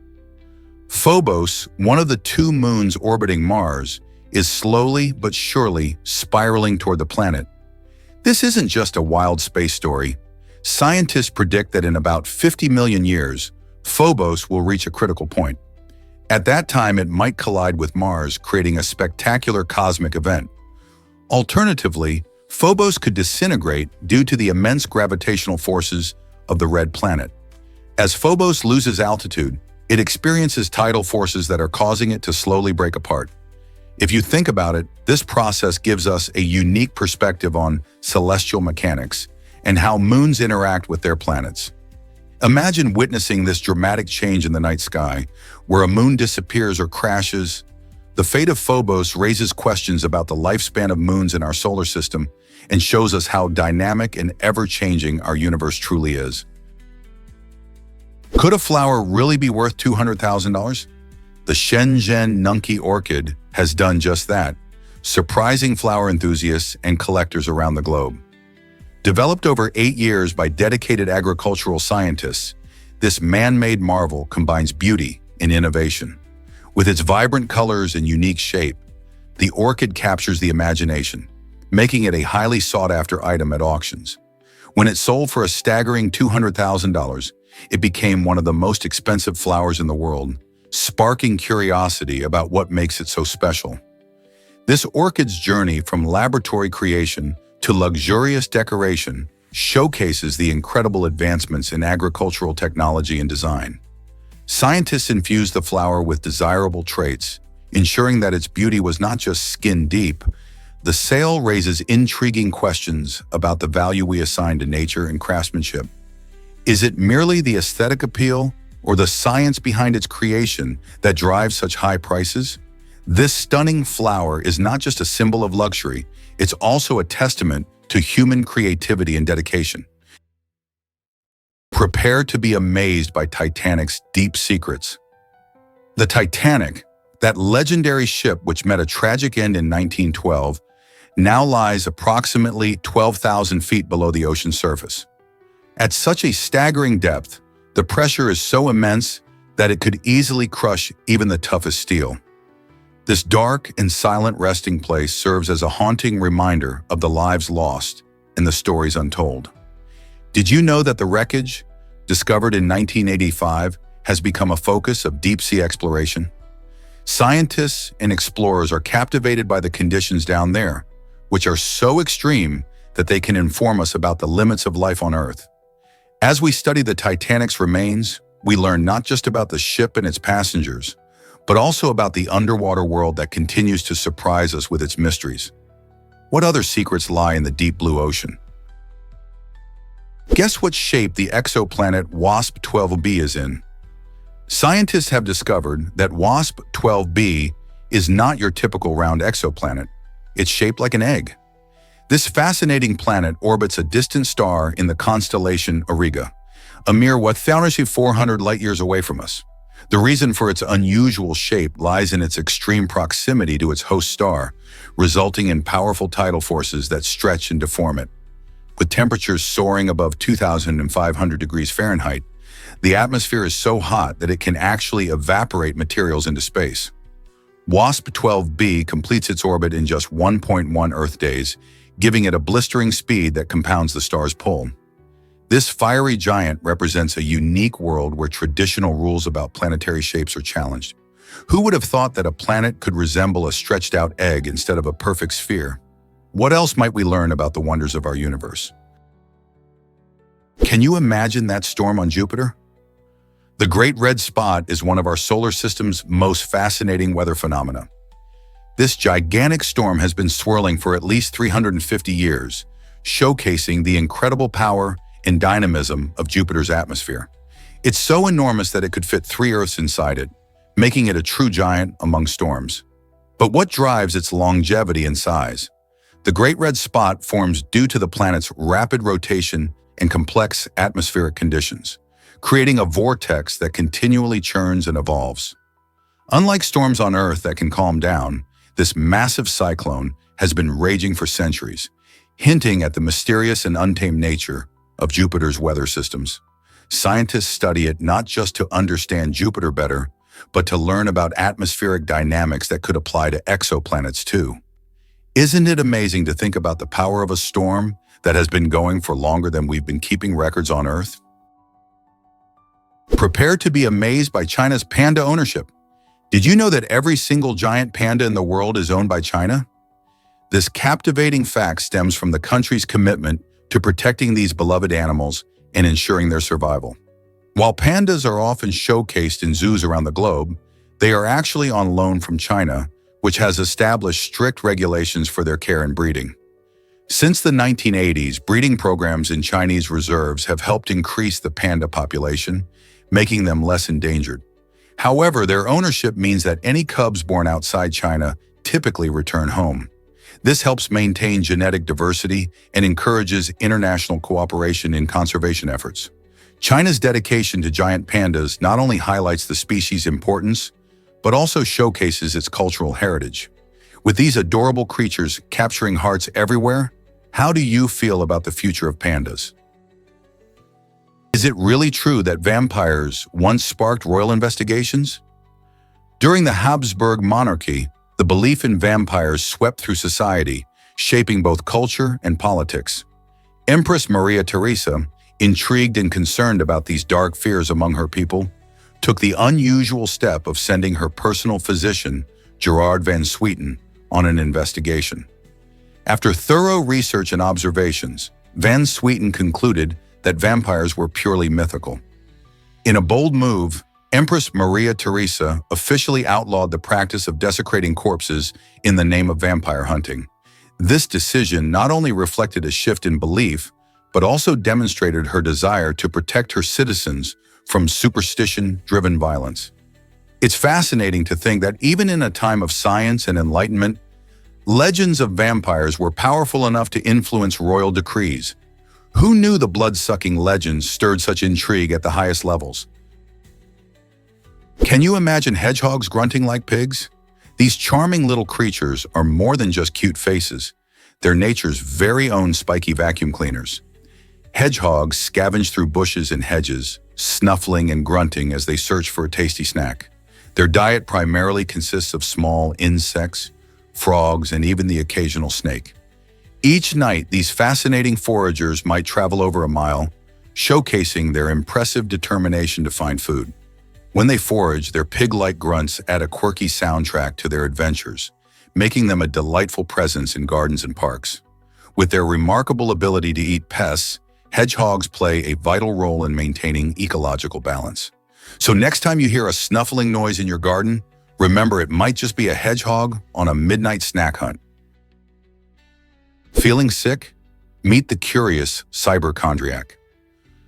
Speaker 1: Phobos, one of the two moons orbiting Mars, is slowly but surely spiraling toward the planet. This isn't just a wild space story. Scientists predict that in about 50 million years, Phobos will reach a critical point. At that time, it might collide with Mars, creating a spectacular cosmic event. Alternatively, Phobos could disintegrate due to the immense gravitational forces of the red planet. As Phobos loses altitude, it experiences tidal forces that are causing it to slowly break apart. If you think about it, this process gives us a unique perspective on celestial mechanics and how moons interact with their planets. Imagine witnessing this dramatic change in the night sky, where a moon disappears or crashes. The fate of Phobos raises questions about the lifespan of moons in our solar system and shows us how dynamic and ever-changing our universe truly is. Could a flower really be worth $200,000? The Shenzhen Nunki orchid has done just that, surprising flower enthusiasts and collectors around the globe. Developed over 8 years by dedicated agricultural scientists, this man-made marvel combines beauty and innovation. With its vibrant colors and unique shape, the orchid captures the imagination, making it a highly sought-after item at auctions. When it sold for a staggering $200,000, it became one of the most expensive flowers in the world, sparking curiosity about what makes it so special. This orchid's journey from laboratory creation to luxurious decoration showcases the incredible advancements in agricultural technology and design. Scientists infused the flower with desirable traits, ensuring that its beauty was not just skin-deep. The sale raises intriguing questions about the value we assign to nature and craftsmanship. Is it merely the aesthetic appeal or the science behind its creation that drives such high prices? This stunning flower is not just a symbol of luxury, it's also a testament to human creativity and dedication. Prepare to be amazed by Titanic's deep secrets. The Titanic, that legendary ship which met a tragic end in 1912, now lies approximately 12,000 feet below the ocean surface. At such a staggering depth, the pressure is so immense that it could easily crush even the toughest steel. This dark and silent resting place serves as a haunting reminder of the lives lost and the stories untold. Did you know that the wreckage, discovered in 1985, has become a focus of deep-sea exploration? Scientists and explorers are captivated by the conditions down there, which are so extreme that they can inform us about the limits of life on Earth. As we study the Titanic's remains, we learn not just about the ship and its passengers, but also about the underwater world that continues to surprise us with its mysteries. What other secrets lie in the deep blue ocean? Guess what shape the exoplanet WASP-12b is in? Scientists have discovered that WASP-12b is not your typical round exoplanet. It's shaped like an egg. This fascinating planet orbits a distant star in the constellation Auriga, a mere 1,400 light-years away from us. The reason for its unusual shape lies in its extreme proximity to its host star, resulting in powerful tidal forces that stretch and deform it. With temperatures soaring above 2,500 degrees Fahrenheit, the atmosphere is so hot that it can actually evaporate materials into space. WASP-12b completes its orbit in just 1.1 Earth days, giving it a blistering speed that compounds the star's pull. This fiery giant represents a unique world where traditional rules about planetary shapes are challenged. Who would have thought that a planet could resemble a stretched-out egg instead of a perfect sphere? What else might we learn about the wonders of our universe? Can you imagine that storm on Jupiter? The Great Red Spot is one of our solar system's most fascinating weather phenomena. This gigantic storm has been swirling for at least 350 years, showcasing the incredible power and dynamism of Jupiter's atmosphere. It's so enormous that it could fit 3 Earths inside it, making it a true giant among storms. But what drives its longevity and size? The Great Red Spot forms due to the planet's rapid rotation and complex atmospheric conditions, creating a vortex that continually churns and evolves. Unlike storms on Earth that can calm down, this massive cyclone has been raging for centuries, hinting at the mysterious and untamed nature of Jupiter's weather systems. Scientists study it not just to understand Jupiter better, but to learn about atmospheric dynamics that could apply to exoplanets too. Isn't it amazing to think about the power of a storm that has been going for longer than we've been keeping records on Earth? Prepare to be amazed by China's panda ownership. Did you know that every single giant panda in the world is owned by China? This captivating fact stems from the country's commitment to protecting these beloved animals and ensuring their survival. While pandas are often showcased in zoos around the globe, they are actually on loan from China, which has established strict regulations for their care and breeding. Since the 1980s, breeding programs in Chinese reserves have helped increase the panda population, making them less endangered. However, their ownership means that any cubs born outside China typically return home. This helps maintain genetic diversity and encourages international cooperation in conservation efforts. China's dedication to giant pandas not only highlights the species' importance, but also showcases its cultural heritage. With these adorable creatures capturing hearts everywhere, how do you feel about the future of pandas? Is it really true that vampires once sparked royal investigations? During the Habsburg monarchy, the belief in vampires swept through society, shaping both culture and politics. Empress Maria Theresa, intrigued and concerned about these dark fears among her people, took the unusual step of sending her personal physician, Gerard van Swieten, on an investigation. After thorough research and observations, van Swieten concluded that vampires were purely mythical. In a bold move, Empress Maria Theresa officially outlawed the practice of desecrating corpses in the name of vampire hunting. This decision not only reflected a shift in belief, but also demonstrated her desire to protect her citizens from superstition-driven violence. It's fascinating to think that even in a time of science and enlightenment, legends of vampires were powerful enough to influence royal decrees. Who knew the blood-sucking legends stirred such intrigue at the highest levels? Can you imagine hedgehogs grunting like pigs? These charming little creatures are more than just cute faces. They're nature's very own spiky vacuum cleaners. Hedgehogs scavenge through bushes and hedges, snuffling and grunting as they search for a tasty snack. Their diet primarily consists of small insects, frogs, and even the occasional snake. Each night, these fascinating foragers might travel over a mile, showcasing their impressive determination to find food. When they forage, their pig-like grunts add a quirky soundtrack to their adventures, making them a delightful presence in gardens and parks. With their remarkable ability to eat pests, hedgehogs play a vital role in maintaining ecological balance. So next time you hear a snuffling noise in your garden, remember it might just be a hedgehog on a midnight snack hunt. Feeling sick? Meet the curious cyberchondriac.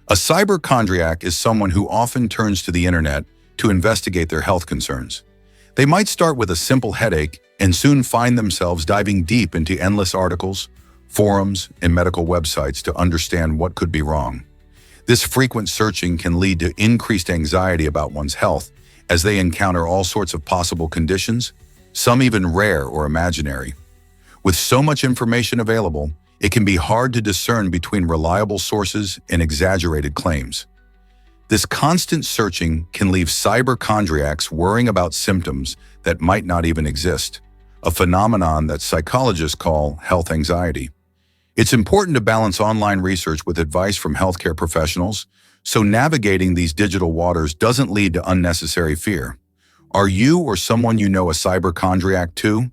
Speaker 1: A cyberchondriac is someone who often turns to the internet to investigate their health concerns. They might start with a simple headache and soon find themselves diving deep into endless articles, forums, and medical websites to understand what could be wrong. This frequent searching can lead to increased anxiety about one's health as they encounter all sorts of possible conditions, some even rare or imaginary. With so much information available, it can be hard to discern between reliable sources and exaggerated claims. This constant searching can leave cyberchondriacs worrying about symptoms that might not even exist, a phenomenon that psychologists call health anxiety. It's important to balance online research with advice from healthcare professionals, so navigating these digital waters doesn't lead to unnecessary fear. Are you or someone you know a cyberchondriac too?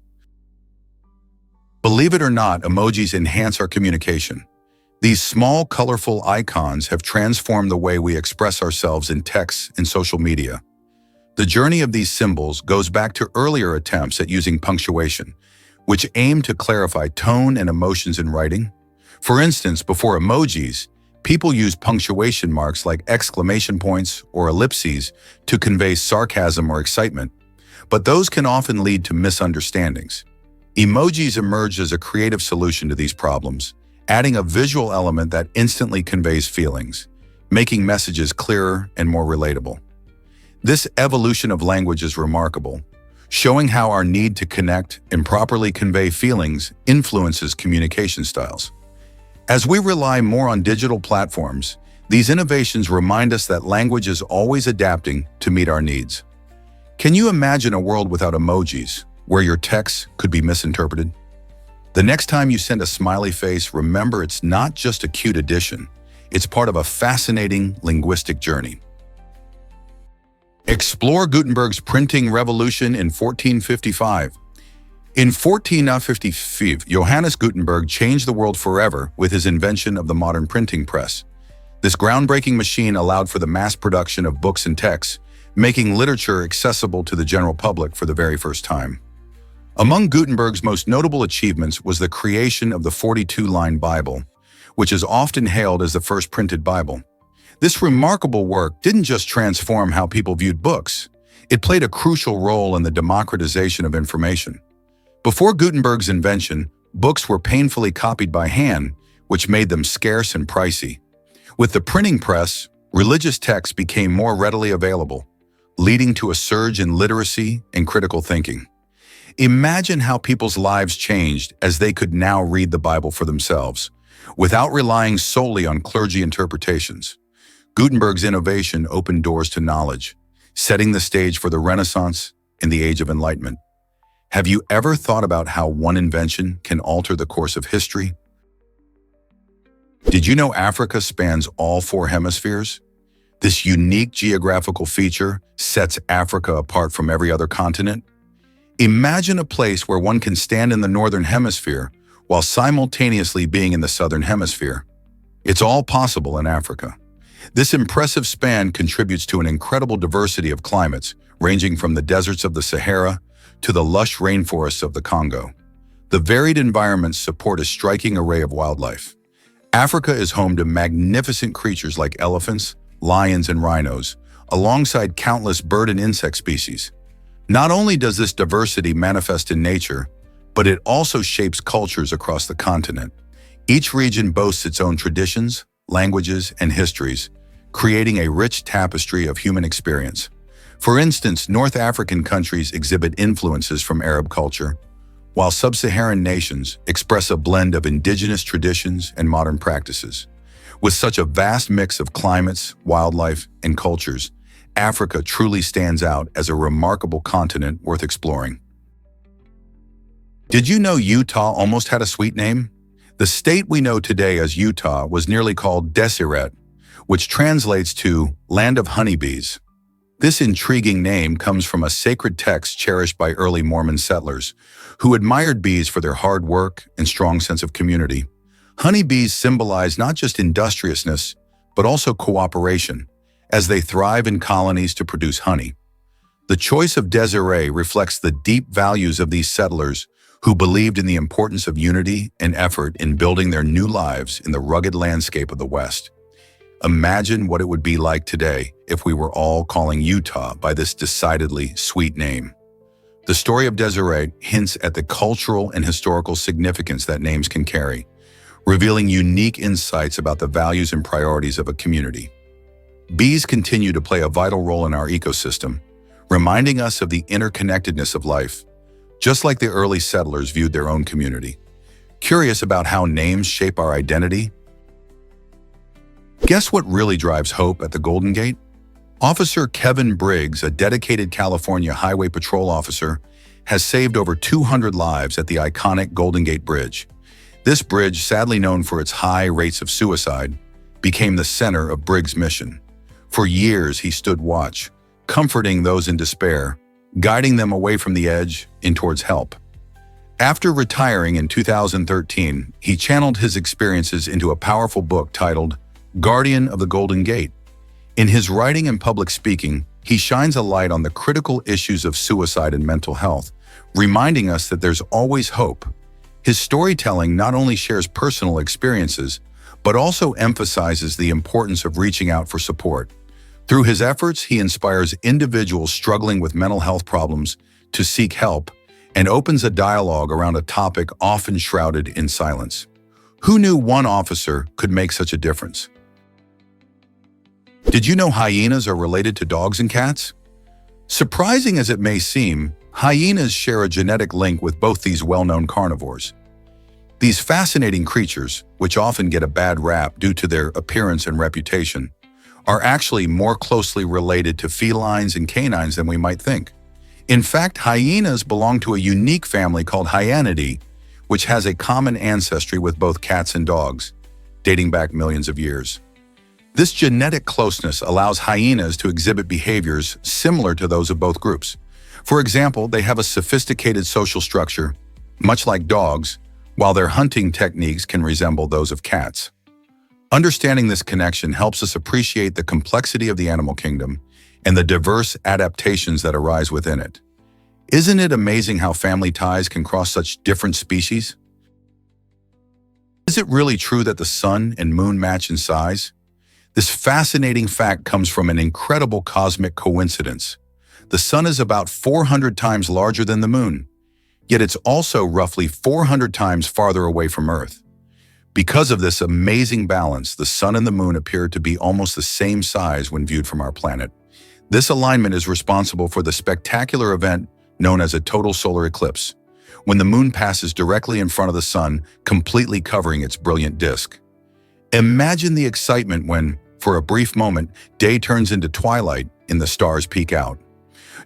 Speaker 1: Believe it or not, emojis enhance our communication. These small, colorful icons have transformed the way we express ourselves in texts and social media. The journey of these symbols goes back to earlier attempts at using punctuation, which aim to clarify tone and emotions in writing. For instance, before emojis, people used punctuation marks like exclamation points or ellipses to convey sarcasm or excitement, but those can often lead to misunderstandings. Emojis emerged as a creative solution to these problems, adding a visual element that instantly conveys feelings. making messages clearer and more relatable. This evolution of language is remarkable, showing how our need to connect and properly convey feelings influences communication styles. As we rely more on digital platforms, these innovations remind us that language is always adapting to meet our needs. Can you imagine a world without emojis, where your text could be misinterpreted? The next time you send a smiley face, remember it's not just a cute addition, it's part of a fascinating linguistic journey. Explore Gutenberg's printing revolution in 1455. In 1455, Johannes Gutenberg changed the world forever with his invention of the modern printing press. This groundbreaking machine allowed for the mass production of books and texts, making literature accessible to the general public for the very first time. Among Gutenberg's most notable achievements was the creation of the 42-line Bible, which is often hailed as the first printed Bible. This remarkable work didn't just transform how people viewed books, it played a crucial role in the democratization of information. Before Gutenberg's invention, books were painfully copied by hand, which made them scarce and pricey. With the printing press, religious texts became more readily available, leading to a surge in literacy and critical thinking. Imagine how people's lives changed as they could now read the Bible for themselves, without relying solely on clergy interpretations. Gutenberg's innovation opened doors to knowledge, setting the stage for the Renaissance and the Age of Enlightenment. Have you ever thought about how one invention can alter the course of history? Did you know Africa spans all 4 hemispheres? This unique geographical feature sets Africa apart from every other continent. Imagine a place where one can stand in the northern hemisphere while simultaneously being in the southern hemisphere. It's all possible in Africa. This impressive span contributes to an incredible diversity of climates, ranging from the deserts of the Sahara to the lush rainforests of the Congo. The varied environments support a striking array of wildlife. Africa is home to magnificent creatures like elephants, lions, and rhinos, alongside countless bird and insect species. Not only does this diversity manifest in nature, but it also shapes cultures across the continent. Each region boasts its own traditions, languages, and histories, creating a rich tapestry of human experience. For instance, North African countries exhibit influences from Arab culture, while sub-Saharan nations express a blend of indigenous traditions and modern practices. With such a vast mix of climates, wildlife, and cultures, Africa truly stands out as a remarkable continent worth exploring. Did you know Utah almost had a sweet name? The state we know today as Utah was nearly called Deseret, which translates to land of honeybees. This intriguing name comes from a sacred text cherished by early Mormon settlers, who admired bees for their hard work and strong sense of community. Honeybees symbolize not just industriousness, but also cooperation, as they thrive in colonies to produce honey. The choice of Deseret reflects the deep values of these settlers who believed in the importance of unity and effort in building their new lives in the rugged landscape of the West. Imagine what it would be like today if we were all calling Utah by this decidedly sweet name. The story of Deseret hints at the cultural and historical significance that names can carry, revealing unique insights about the values and priorities of a community. Bees continue to play a vital role in our ecosystem, reminding us of the interconnectedness of life, just like the early settlers viewed their own community. Curious about how names shape our identity? Guess what really drives hope at the Golden Gate? Officer Kevin Briggs, a dedicated California Highway Patrol officer, has saved over 200 lives at the iconic Golden Gate Bridge. This bridge, sadly known for its high rates of suicide, became the center of Briggs' mission. For years, he stood watch, comforting those in despair, guiding them away from the edge and towards help. After retiring in 2013, he channeled his experiences into a powerful book titled Guardian of the Golden Gate. In his writing and public speaking, he shines a light on the critical issues of suicide and mental health, reminding us that there's always hope. His storytelling not only shares personal experiences, but also emphasizes the importance of reaching out for support. Through his efforts, he inspires individuals struggling with mental health problems to seek help and opens a dialogue around a topic often shrouded in silence. Who knew one officer could make such a difference? Did you know hyenas are related to dogs and cats? Surprising as it may seem, hyenas share a genetic link with both these well-known carnivores. These fascinating creatures, which often get a bad rap due to their appearance and reputation, are actually more closely related to felines and canines than we might think. In fact, hyenas belong to a unique family called Hyanidae, which has a common ancestry with both cats and dogs, dating back millions of years. This genetic closeness allows hyenas to exhibit behaviors similar to those of both groups. For example, they have a sophisticated social structure, much like dogs, while their hunting techniques can resemble those of cats. Understanding this connection helps us appreciate the complexity of the animal kingdom and the diverse adaptations that arise within it. Isn't it amazing how family ties can cross such different species? Is it really true that the sun and moon match in size? This fascinating fact comes from an incredible cosmic coincidence. The sun is about 400 times larger than the moon, yet it's also roughly 400 times farther away from Earth. Because of this amazing balance, the sun and the moon appear to be almost the same size when viewed from our planet. This alignment is responsible for the spectacular event known as a total solar eclipse, when the moon passes directly in front of the sun, completely covering its brilliant disk. Imagine the excitement when, for a brief moment, day turns into twilight and the stars peek out.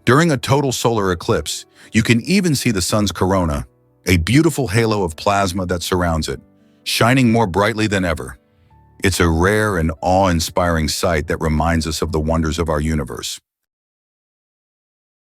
Speaker 1: During a total solar eclipse, you can even see the sun's corona, a beautiful halo of plasma that surrounds it, shining more brightly than ever. It's a rare and awe-inspiring sight that reminds us of the wonders of our universe.